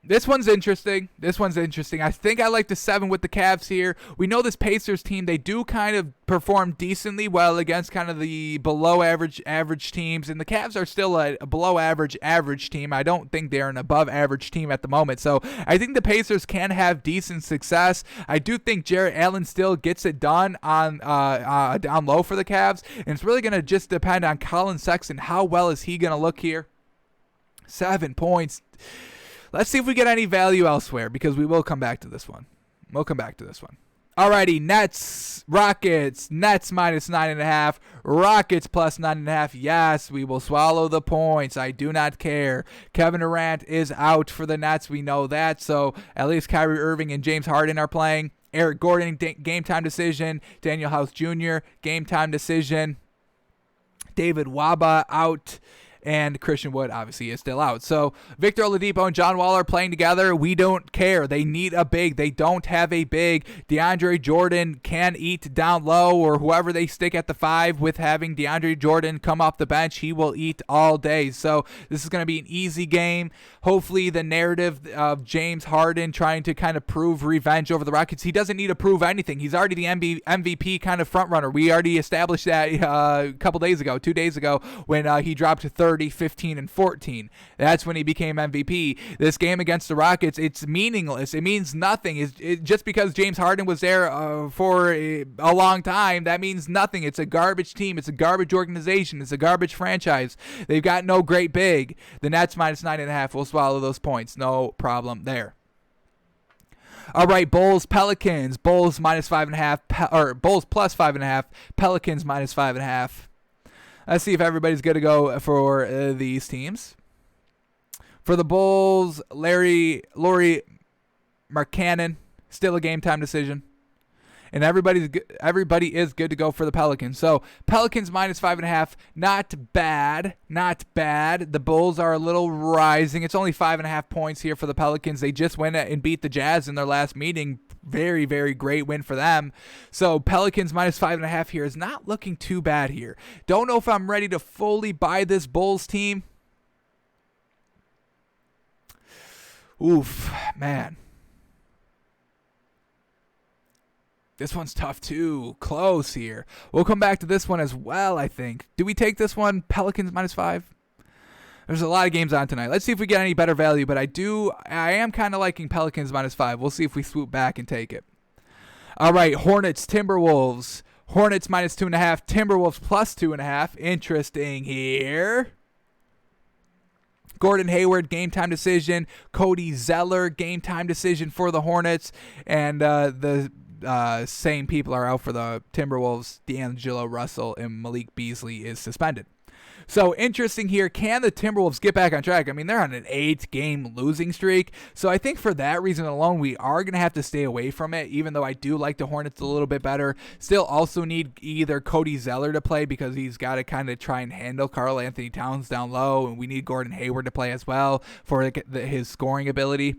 This one's interesting. I think I like the 7 with the Cavs here. We know this Pacers team, they do kind of perform decently well against kind of the below average teams, and the Cavs are still a below average team. I don't think they're an above average team at the moment. So I think the Pacers can have decent success. I do think Jarrett Allen still gets it done on down low for the Cavs, and it's really going to just depend on Colin Sexton. How well is he going to look here? 7 points. Let's see if we get any value elsewhere, because we will come back to this one. Alrighty, Nets, Rockets. Nets minus 9.5. Rockets plus 9.5. Yes, we will swallow the points. I do not care. Kevin Durant is out for the Nets. We know that. So at least Kyrie Irving and James Harden are playing. Eric Gordon, game time decision. Daniel House Jr., game time decision. David Waba out. And Christian Wood obviously is still out. So Victor Oladipo and John Wall are playing together. We don't care. They need a big. They don't have a big. DeAndre Jordan can eat down low, or whoever they stick at the 5 with having DeAndre Jordan come off the bench. He will eat all day. So this is going to be an easy game. Hopefully the narrative of James Harden trying to kind of prove revenge over the Rockets. He doesn't need to prove anything. He's already the MVP kind of front runner. We already established that a couple days ago, 2 days ago, when he dropped to 30, 15, and 14. That's when he became MVP. This game against the Rockets, it's meaningless. It means nothing. Just because James Harden was there for a long time, that means nothing. It's a garbage team. It's a garbage organization. It's a garbage franchise. They've got no great big. The Nets minus 9.5 will swallow those points. No problem there. All right, Bulls, Pelicans. Bulls minus 5.5, or Bulls plus 5.5. Pelicans minus 5.5. Let's see if everybody's good to go for these teams. For the Bulls, Laurie Markkanen, still a game time decision. And everybody is good to go for the Pelicans. So Pelicans minus 5.5, not bad. The Bulls are a little rising. It's only 5.5 points here for the Pelicans. They just went and beat the Jazz in their last meeting. Very, very great win for them. So Pelicans minus 5.5 here is not looking too bad here. Don't know if I'm ready to fully buy this Bulls team. Oof, man. This one's tough too. Close here. We'll come back to this one as well, I think. Do we take this one? Pelicans minus 5? There's a lot of games on tonight. Let's see if we get any better value, but I am kind of liking Pelicans minus 5. We'll see if we swoop back and take it. All right, Hornets, Timberwolves. Hornets minus 2.5. Timberwolves plus 2.5. Interesting here. Gordon Hayward, game time decision. Cody Zeller, game time decision for the Hornets. And the same people are out for the Timberwolves. D'Angelo Russell and Malik Beasley is suspended. So interesting here. Can the Timberwolves get back on track? I mean, they're on an 8-game losing streak. So I think for that reason alone, we are going to have to stay away from it, even though I do like the Hornets a little bit better. Still also need either Cody Zeller to play, because he's got to kind of try and handle Karl Anthony Towns down low, and we need Gordon Hayward to play as well for his scoring ability.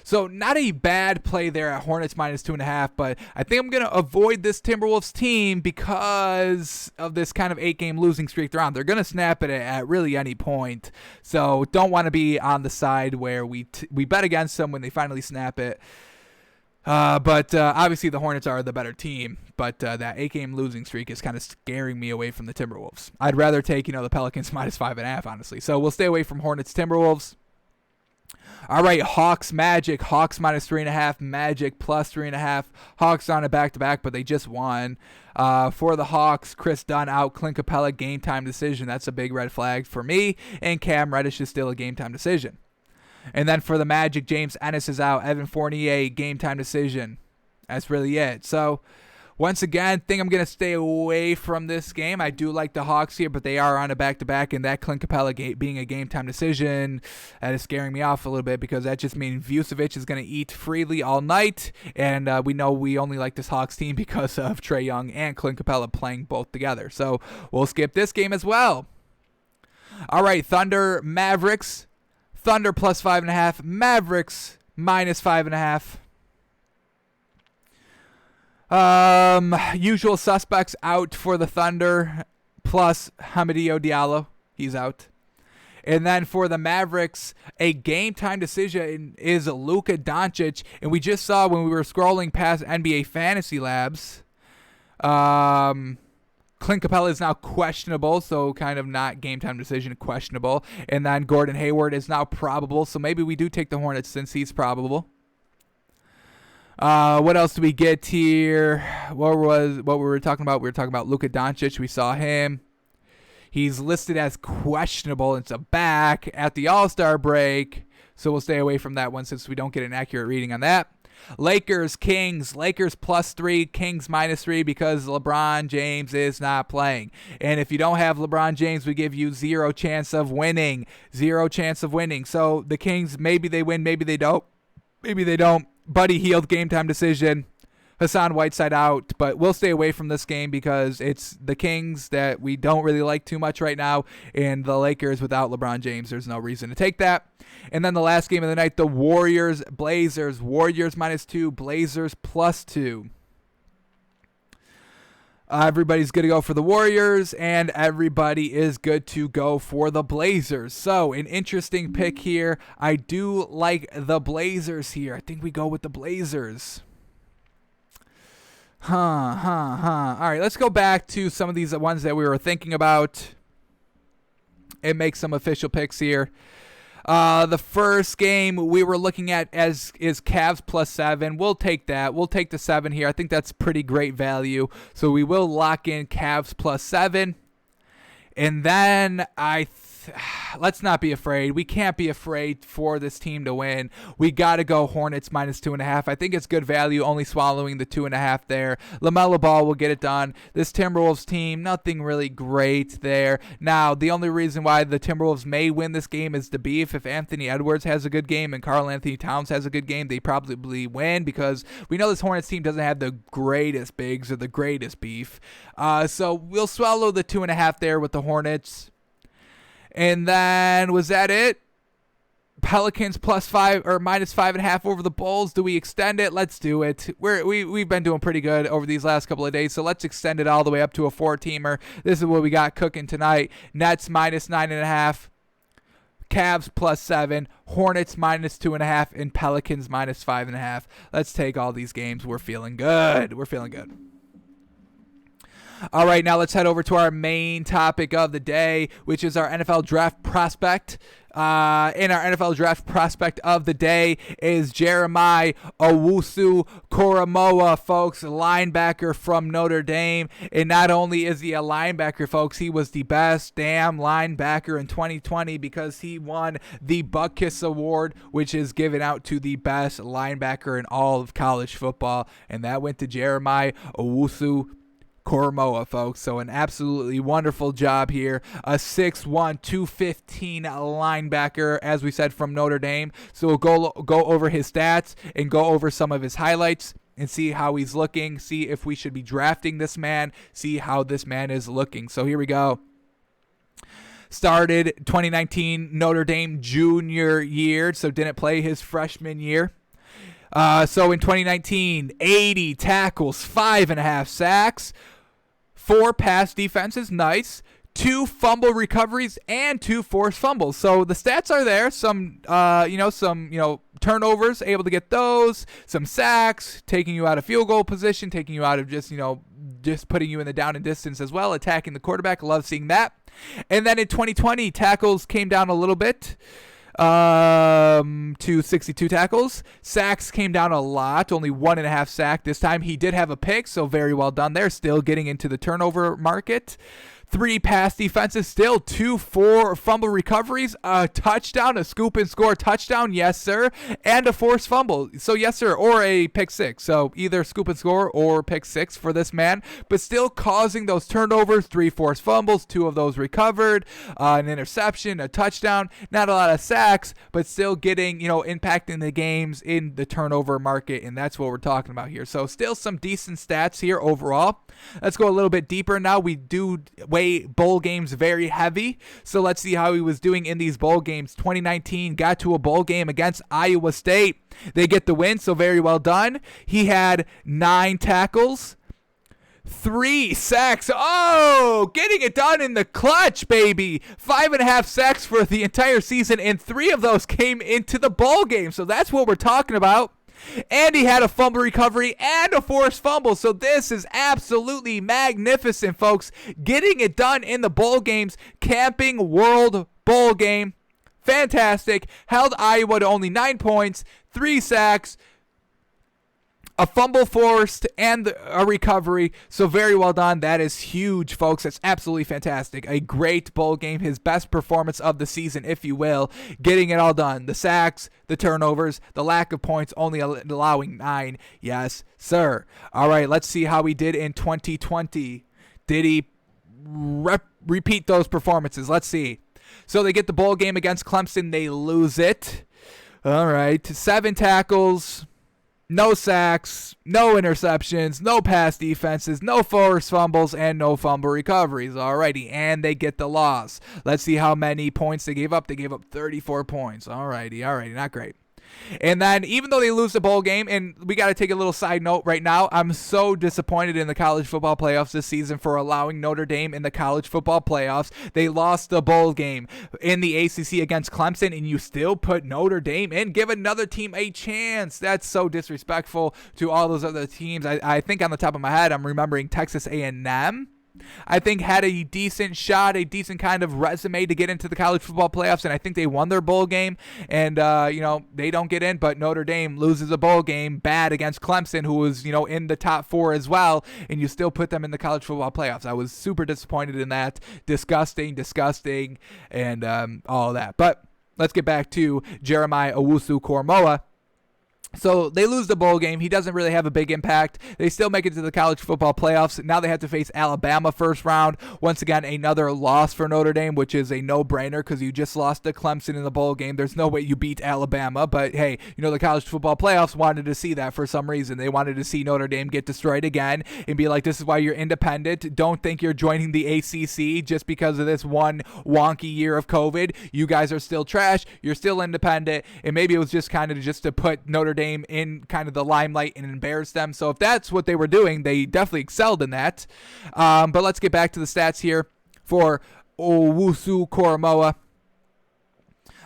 So not a bad play there at Hornets minus 2.5, but I think I'm going to avoid this Timberwolves team because of this kind of 8-game losing streak they're on. They're going to snap it at really any point. So don't want to be on the side where we bet against them when they finally snap it. But obviously the Hornets are the better team, but that 8-game losing streak is kind of scaring me away from the Timberwolves. I'd rather take, the Pelicans minus 5.5, honestly. So we'll stay away from Hornets, Timberwolves. All right, Hawks, Magic. Hawks minus 3.5, Magic plus 3.5. Hawks on a back-to-back, but they just won. For the Hawks, Chris Dunn out, Clint Capella, game-time decision. That's a big red flag for me. And Cam Reddish is still a game-time decision. And then for the Magic, James Ennis is out. Evan Fournier, game-time decision. That's really it. So, once again, think I'm going to stay away from this game. I do like the Hawks here, but they are on a back-to-back, and that Clint Capella being a game-time decision, that is scaring me off a little bit, because that just means Vucevic is going to eat freely all night, and we know we only like this Hawks team because of Trae Young and Clint Capella playing both together. So we'll skip this game as well. All right, Thunder, Mavericks. Thunder plus 5.5, Mavericks minus 5.5. Usual suspects out for the Thunder, plus Hamidou Diallo. He's out. And then for the Mavericks, a game-time decision is Luka Doncic. And we just saw when we were scrolling past NBA Fantasy Labs, Clint Capella is now questionable, so kind of not game-time decision, questionable. And then Gordon Hayward is now probable, so maybe we do take the Hornets since he's probable. What else do we get here? What we were talking about? We were talking about Luka Doncic. We saw him. He's listed as questionable. It's a back at the All-Star break, so we'll stay away from that one since we don't get an accurate reading on that. Lakers, Kings, Lakers +3, Kings -3 because LeBron James is not playing. And if you don't have LeBron James, we give you zero chance of winning. Zero chance of winning. So the Kings, maybe they win, maybe they don't. Maybe they don't. Buddy Hield, game time decision. Hassan Whiteside out, but we'll stay away from this game because it's the Kings that we don't really like too much right now, and the Lakers without LeBron James. There's no reason to take that. And then the last game of the night, the Warriors, Blazers. Warriors -2, Blazers +2. Everybody's good to go for the Warriors, and everybody is good to go for the Blazers. So, an interesting pick here. I do like the Blazers here. I think we go with the Blazers. All right, let's go back to some of these ones that we were thinking about and make some official picks here. The first game we were looking at is Cavs +7. We'll take that. We'll take the 7 here. I think that's pretty great value. So we will lock in Cavs +7. And then let's not be afraid. We can't be afraid for this team to win. We got to go Hornets -2.5. I think it's good value, only swallowing the 2.5 there. LaMelo Ball will get it done. This Timberwolves team, nothing really great there. Now, the only reason why the Timberwolves may win this game is the beef. If Anthony Edwards has a good game and Karl Anthony Towns has a good game, they probably win because we know this Hornets team doesn't have the greatest bigs or the greatest beef. So we'll swallow the 2.5 there with the Hornets. And then, was that it? Pelicans +5 or -5.5 over the Bulls. Do we extend it? Let's do it. We've been doing pretty good over these last couple of days, so let's extend it all the way up to a 4-teamer. This is what we got cooking tonight. Nets -9.5. Cavs +7. Hornets -2.5. And Pelicans -5.5. Let's take all these games. We're feeling good. We're feeling good. All right, now let's head over to our main topic of the day, which is our NFL draft prospect. And our NFL draft prospect of the day is Jeremiah Owusu Koramoah, folks, linebacker from Notre Dame. And not only is he a linebacker, folks, he was the best damn linebacker in 2020 because he won the Butkus Award, which is given out to the best linebacker in all of college football. And that went to Jeremiah Owusu Koramoah, folks. So an absolutely wonderful job here. A 6'1", 215 linebacker, as we said, from Notre Dame. So we'll go over his stats and go over some of his highlights and see how he's looking, see if we should be drafting this man, see how this man is looking. So here we go. Started 2019 Notre Dame junior year, so didn't play his freshman year. So in 2019, 80 tackles, 5.5 sacks, 4 pass defenses, nice, 2 fumble recoveries, and 2 forced fumbles. So the stats are there. Some turnovers, able to get those, some sacks, taking you out of field goal position, taking you out of just putting you in the down and distance as well, attacking the quarterback. Love seeing that. And then in 2020, tackles came down a little bit. To 62 tackles. Sacks came down a lot, only 1.5 sack this time. He did have a pick, so very well done there. Still getting into the turnover market. 3 pass defenses, still 2 fumble recoveries, a touchdown, a scoop and score touchdown, yes sir, and a forced fumble, so yes sir, or a pick 6. So either scoop and score or pick 6 for this man, but still causing those turnovers. 3 forced fumbles, 2 of those recovered, an interception, a touchdown. Not a lot of sacks, but still getting, impacting the games in the turnover market, and that's what we're talking about here. So still some decent stats here overall. Let's go a little bit deeper now. We do weigh bowl games very heavy, so let's see how he was doing in these bowl games. 2019 got to a bowl game against Iowa State. They get the win, so very well done. He had 9 tackles, 3 sacks. Oh, getting it done in the clutch, baby. 5.5 sacks for the entire season, and 3 of those came into the bowl game. So that's what we're talking about. And he had a fumble recovery and a forced fumble. So this is absolutely magnificent, folks. Getting it done in the bowl games. Camping World Bowl game. Fantastic. Held Iowa to only 9 points, 3 sacks, a fumble forced, and a recovery. So very well done. That is huge, folks. That's absolutely fantastic. A great bowl game. His best performance of the season, if you will. Getting it all done. The sacks, the turnovers, the lack of points, only allowing 9. Yes, sir. All right, let's see how he did in 2020. Did he repeat those performances? Let's see. So they get the bowl game against Clemson. They lose it. All right. 7 tackles. No sacks, no interceptions, no pass defenses, no forced fumbles, and no fumble recoveries. Alrighty, and they get the loss. Let's see how many points they gave up. They gave up 34 points. Alrighty, not great. And then even though they lose the bowl game, and we got to take a little side note right now, I'm so disappointed in the college football playoffs this season for allowing Notre Dame in the college football playoffs. They lost the bowl game in the ACC against Clemson, and you still put Notre Dame in. Give another team a chance. That's so disrespectful to all those other teams. I think on the top of my head, I'm remembering Texas A&M. I think had a decent shot, a decent kind of resume to get into the college football playoffs, and I think they won their bowl game, and they don't get in, but Notre Dame loses a bowl game bad against Clemson, who was in the top 4 as well, and you still put them in the college football playoffs. I was super disappointed in that. Disgusting, and all that. But let's get back to Jeremiah Owusu Koramoah. So they lose the bowl game. He doesn't really have a big impact. They still make it to the college football playoffs. Now they have to face Alabama first round. Once again, another loss for Notre Dame, which is a no-brainer because you just lost to Clemson in the bowl game. There's no way you beat Alabama. But, hey, the college football playoffs wanted to see that for some reason. They wanted to see Notre Dame get destroyed again and be like, this is why you're independent. Don't think you're joining the ACC just because of this one wonky year of COVID. You guys are still trash. You're still independent. And maybe it was just kind of just to put Notre Dame in kind of the limelight and embarrass them. So if that's what they were doing, they definitely excelled in that. But let's get back to the stats here for Owusu Koramoah.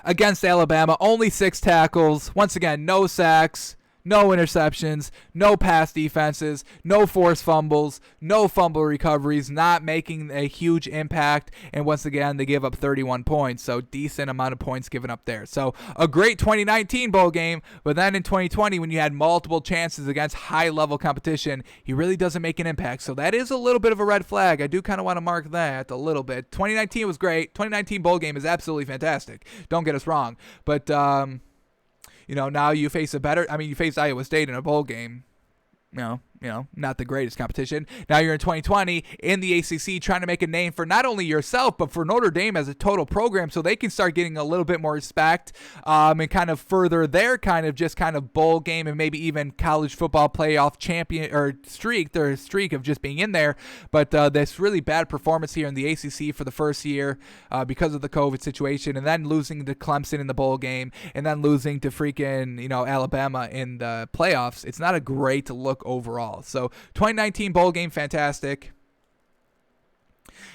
Against Alabama, only 6 tackles. Once again, no sacks, no interceptions, no pass defenses, no forced fumbles, no fumble recoveries, not making a huge impact. And once again, they give up 31 points. So decent amount of points given up there. So a great 2019 bowl game, but then in 2020, when you had multiple chances against high-level competition, he really doesn't make an impact. So that is a little bit of a red flag. I do kind of want to mark that a little bit. 2019 was great. 2019 bowl game is absolutely fantastic. Don't get us wrong. But, now you face you faced Iowa State in a bowl game. Not the greatest competition. Now you're in 2020 in the ACC trying to make a name for not only yourself, but for Notre Dame as a total program so they can start getting a little bit more respect and kind of further their kind of bowl game and maybe even college football playoff champion or their streak of just being in there. But this really bad performance here in the ACC for the first year because of the COVID situation, and then losing to Clemson in the bowl game, and then losing to freaking Alabama in the playoffs. It's not a great look overall. So 2019 bowl game, fantastic.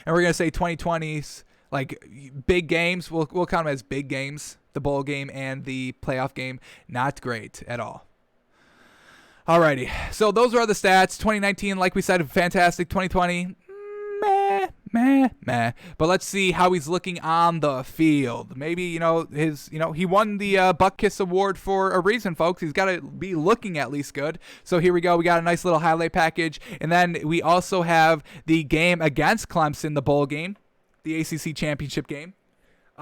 And we're going to say 2020's big games. We'll count them as big games. The bowl game and the playoff game, not great at all. Alrighty. So those are the stats. 2019, like we said, fantastic. 2020, meh. But let's see how he's looking on the field. Maybe, he won the Buck Kiss Award for a reason, folks. He's got to be looking at least good. So here we go. We got a nice little highlight package. And then we also have the game against Clemson, the bowl game, the ACC championship game.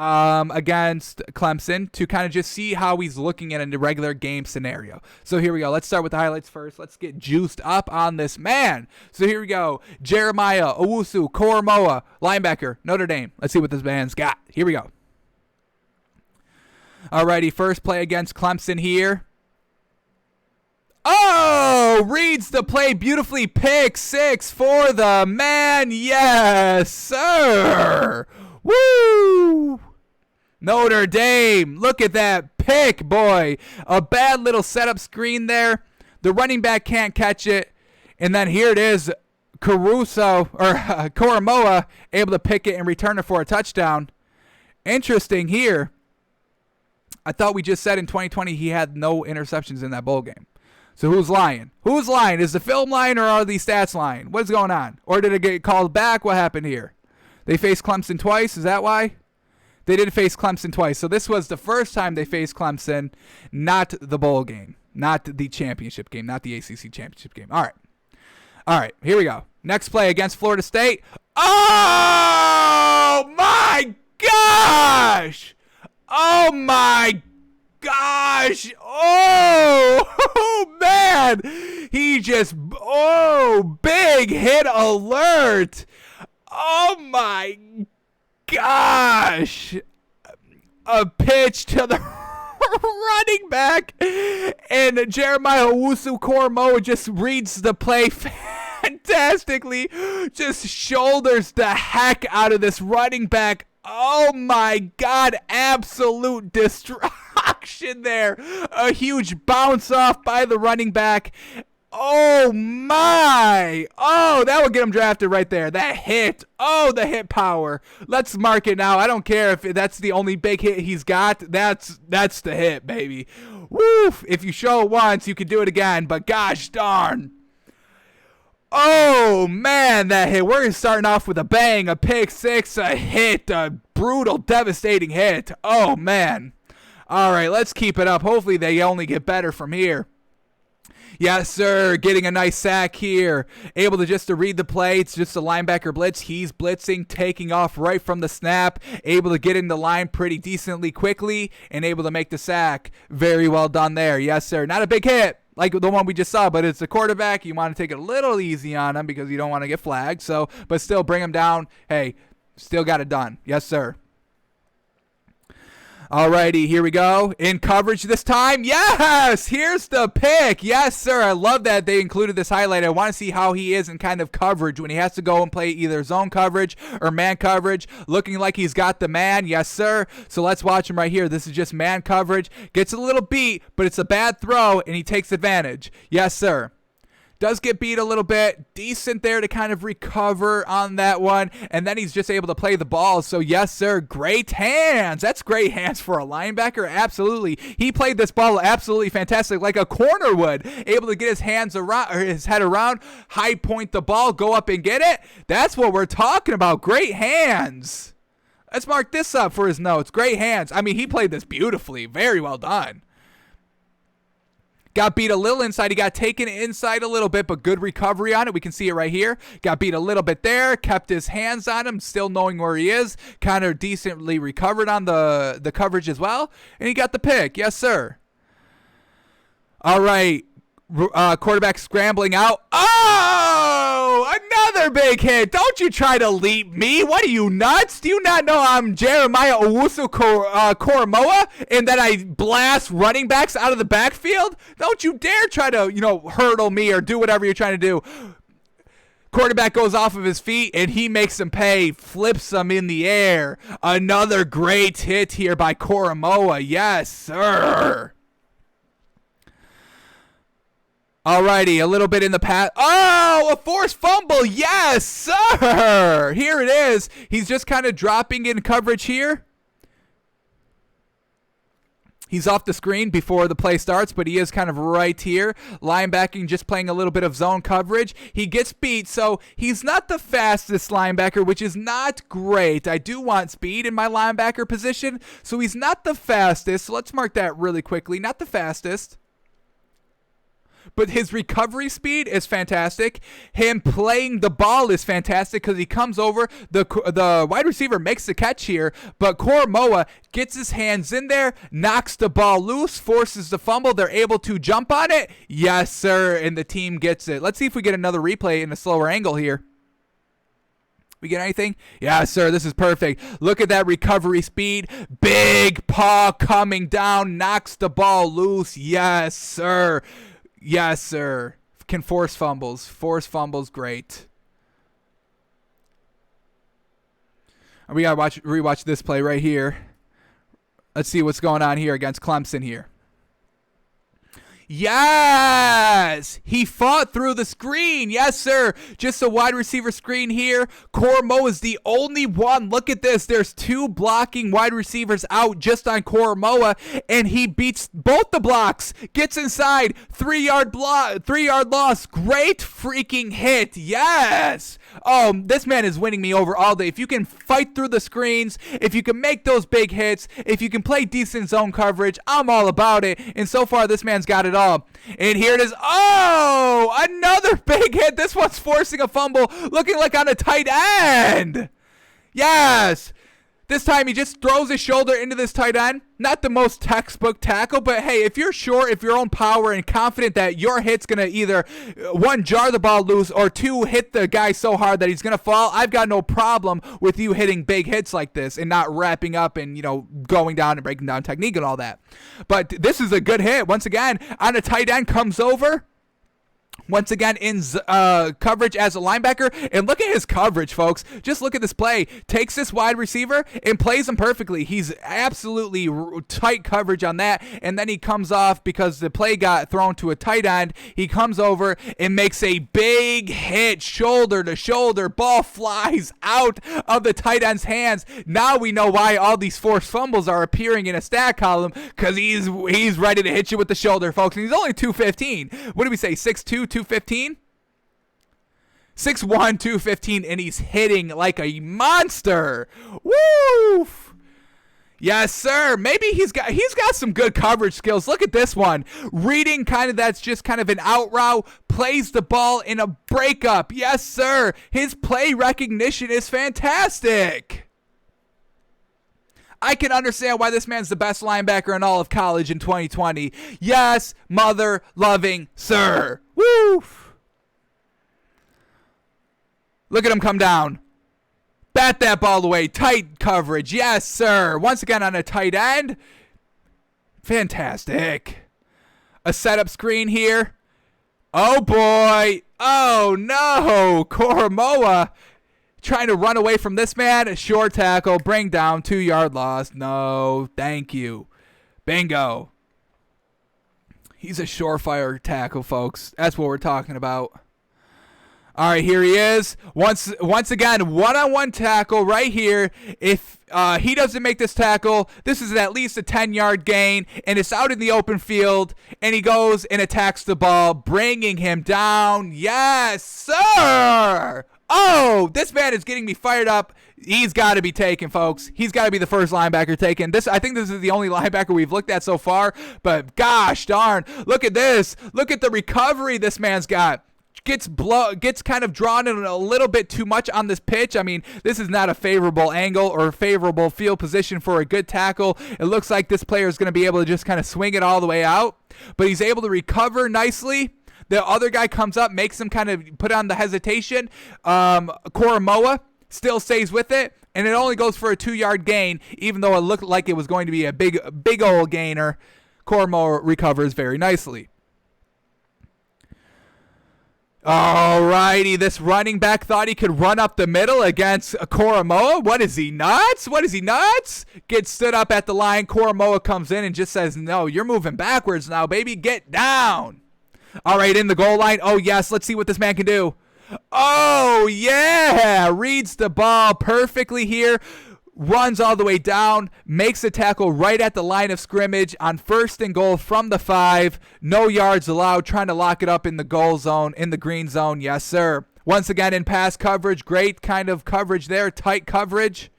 Against Clemson to kind of just see how he's looking at a regular game scenario. So here we go. Let's start with the highlights first. Let's get juiced up on this man. So here we go. Jeremiah Owusu Koramoah, linebacker, Notre Dame. Let's see what this man's got. Here we go. Alrighty, first play against Clemson here. Oh, reads the play beautifully. Pick 6 for the man. Yes, sir. Woo! Notre Dame, look at that pick, boy. A bad little setup screen there. The running back can't catch it. And then here it is. Koramoah able to pick it and return it for a touchdown. Interesting here. I thought we just said in 2020 he had no interceptions in that bowl game. So who's lying? Who's lying? Is the film lying or are these stats lying? What's going on? Or did it get called back? What happened here? They faced Clemson twice. Is that why? They did face Clemson twice. So this was the first time they faced Clemson, not the bowl game, not the championship game, not the ACC championship game. All right, here we go. Next play against Florida State. Oh, my gosh. Oh, my gosh. Oh, man. He just, big hit alert. Oh, my gosh. A pitch to the running back. And Jeremiah Owusu Koramoah just reads the play fantastically. Just shoulders the heck out of this running back. Oh my God, absolute destruction there. A huge bounce off by the running back. Oh my. Oh, that would get him drafted right there. That hit. Oh, the hit power. Let's mark it now. I don't care if that's the only big hit he's got. That's the hit, baby. Woof. If you show it once, you can do it again. But gosh darn. Oh, man, that hit. We're starting off with a bang, a pick six, a hit, a brutal, devastating hit. Oh, man. All right, let's keep it up. Hopefully they only get better from here. Yes, sir. Getting a nice sack here. Able to just to read the play. It's just a linebacker blitz. He's blitzing, taking off right from the snap. Able to get in the line pretty decently quickly and able to make the sack. Very well done there. Yes, sir. Not a big hit like the one we just saw, but it's a quarterback. You want to take it a little easy on him because you don't want to get flagged. So, but still bring him down. Hey, still got it done. Yes, sir. Alrighty, here we go. In coverage this time. Yes! Here's the pick. Yes, sir. I love that they included this highlight. I want to see how he is in kind of coverage when he has to go and play either zone coverage or man coverage. Looking like he's got the man. Yes, sir. So let's watch him right here. This is just man coverage. Gets a little beat, but it's a bad throw, and he takes advantage. Yes, sir. Does get beat a little bit. Decent there to kind of recover on that one. And then he's just able to play the ball. So, yes, sir. Great hands. That's great hands for a linebacker. Absolutely. He played this ball absolutely fantastic, like a corner would. Able to get his hands around, or his head around, high point the ball, go up and get it. That's what we're talking about. Great hands. Let's mark this up for his notes. Great hands. I mean, he played this beautifully. Very well done. Got beat a little inside. He got taken inside a little bit, but good recovery on it. We can see it right here. Got beat a little bit there. Kept his hands on him, still knowing where he is. Kind of decently recovered on the coverage as well. And he got the pick. Yes, sir. All right. Quarterback scrambling out. Oh, another big hit. Don't you try to leap me. What are you, nuts? Do you not know I'm Jeremiah Owusu Koramoah and that I blast running backs out of the backfield? Don't you dare try to, hurdle me or do whatever you're trying to do. Quarterback goes off of his feet, and he makes him pay, flips him in the air. Another great hit here by Koramoah. Yes, sir. Alrighty, a little bit in the pass. Oh, a forced fumble. Yes, sir. Here it is. He's just kind of dropping in coverage here. He's off the screen before the play starts, but he is kind of right here. Linebacking, just playing a little bit of zone coverage. He gets beat, so he's not the fastest linebacker, which is not great. I do want speed in my linebacker position, so he's not the fastest. So let's mark that really quickly. Not the fastest. But his recovery speed is fantastic. Him playing the ball is fantastic because he comes over. The wide receiver makes the catch here, but Koramoah gets his hands in there, knocks the ball loose, forces the fumble. They're able to jump on it. Yes, sir, and the team gets it. Let's see if we get another replay in a slower angle here. We get anything? Yeah, sir, this is perfect. Look at that recovery speed. Big paw coming down, knocks the ball loose. Yes, sir. Yes, sir. Can force fumbles. Force fumbles, great. We got to rewatch this play right here. Let's see what's going on here against Clemson here. Yes! He fought through the screen. Yes, sir. Just a wide receiver screen here. Koramoah is the only one. Look at this. There's 2 blocking wide receivers out just on Koramoah, and he beats both the blocks. Gets inside. 3-yard loss. Great freaking hit. Yes! Oh, this man is winning me over all day. If you can fight through the screens, if you can make those big hits, if you can play decent zone coverage, I'm all about it. And so far, this man's got it all. And here it is. Oh, another big hit. This one's forcing a fumble, looking like on a tight end. Yes. This time he just throws his shoulder into this tight end. Not the most textbook tackle, but hey, if you're sure of your own power and confident that your hit's going to either, 1, jar the ball loose, or 2, hit the guy so hard that he's going to fall, I've got no problem with you hitting big hits like this and not wrapping up and, going down and breaking down technique and all that. But this is a good hit. Once again, on a tight end, comes over. Once again, in coverage as a linebacker. And look at his coverage, folks. Just look at this play. Takes this wide receiver and plays him perfectly. He's absolutely tight coverage on that. And then he comes off because the play got thrown to a tight end. He comes over and makes a big hit, shoulder to shoulder. Ball flies out of the tight end's hands. Now we know why all these forced fumbles are appearing in a stat column, because he's ready to hit you with the shoulder, folks. And he's only 215. What did we say? 6'2", 215? 6'1", 215, and he's hitting like a monster. Woo! Yes, sir. Maybe he's got some good coverage skills. Look at this one. Reading that's just kind of an out route, plays the ball in a breakup. Yes, sir. His play recognition is fantastic. I can understand why this man's the best linebacker in all of college in 2020. Yes, mother-loving sir. Woo! Look at him come down. Bat that ball away. Tight coverage. Yes, sir. Once again on a tight end. Fantastic. A setup screen here. Oh, boy. Oh, no. Koramoah trying to run away from this man. A short tackle. Bring down. 2-yard loss. No, thank you. Bingo. He's a surefire tackle, folks. That's what we're talking about. All right, here he is. Once again, one-on-one tackle right here. If he doesn't make this tackle, this is at least a 10-yard gain, and it's out in the open field, and he goes and attacks the ball, bringing him down. Yes, sir! Oh, this man is getting me fired up. He's got to be taken, folks. He's got to be the first linebacker taken. I think this is the only linebacker we've looked at so far, but gosh darn, look at this. Look at the recovery this man's got. Gets kind of drawn in a little bit too much on this pitch. I mean, this is not a favorable angle or favorable field position for a good tackle. It looks like this player is going to be able to just kind of swing it all the way out, but he's able to recover nicely. The other guy comes up, makes him kind of put on the hesitation. Koramoah still stays with it, and it only goes for a 2-yard gain, even though it looked like it was going to be a big old gainer. Koramoah recovers very nicely. Alrighty, this running back thought he could run up the middle against Koramoah. What is he, nuts? Gets stood up at the line. Koramoah comes in and just says, no, you're moving backwards now, baby. Get down. All right, in the goal line. Oh, yes, let's see what this man can do. Oh, yeah, reads the ball perfectly here. Runs all the way down, makes a tackle right at the line of scrimmage on 1st and goal from the 5. No yards allowed, trying to lock it up in the goal zone, in the green zone. Yes, sir. Once again, in pass coverage, great kind of coverage there, tight coverage,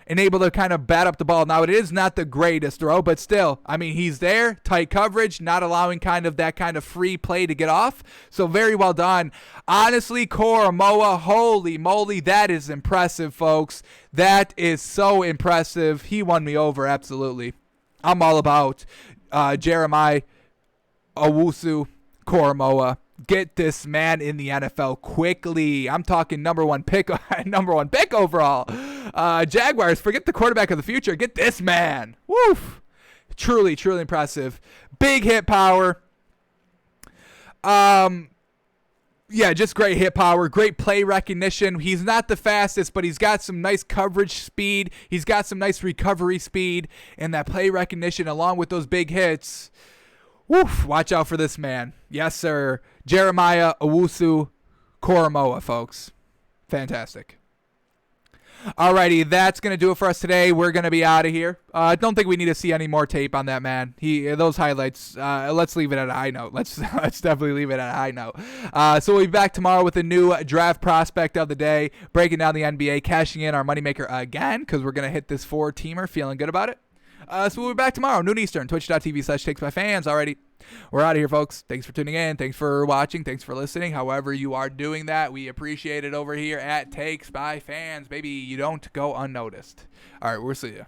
and able to kind of bat up the ball. Now, it is not the greatest throw, but still, I mean, he's there, tight coverage, not allowing kind of that kind of free play to get off. So very well done. Honestly, Koramoah, holy moly, that is impressive, folks. That is so impressive. He won me over, absolutely. I'm all about Jeremiah Owusu Koramoah. Get this man in the NFL quickly. I'm talking number one pick overall. Jaguars, forget the quarterback of the future. Get this man. Woof. Truly, truly impressive. Big hit power. Yeah, just great hit power, great play recognition. He's not the fastest, but he's got some nice coverage speed. He's got some nice recovery speed, and that play recognition along with those big hits. Woof, watch out for this man. Yes, sir. Jeremiah Owusu Koramoah, folks. Fantastic. Alrighty, that's going to do it for us today. We're going to be out of here. I don't think we need to see any more tape on that man. Those highlights, let's leave it at a high note. Let's definitely leave it at a high note. So we'll be back tomorrow with a new draft prospect of the day, breaking down the NBA, cashing in our moneymaker again, because we're going to hit this 4-teamer, feeling good about it. So we'll be back tomorrow, noon Eastern, twitch.tv/takesbyfans. Alrighty, we're out of here, folks. Thanks for tuning in. Thanks for watching. Thanks for listening. However you are doing that, we appreciate it over here at Takes by Fans. Baby, you don't go unnoticed. All right, we'll see you.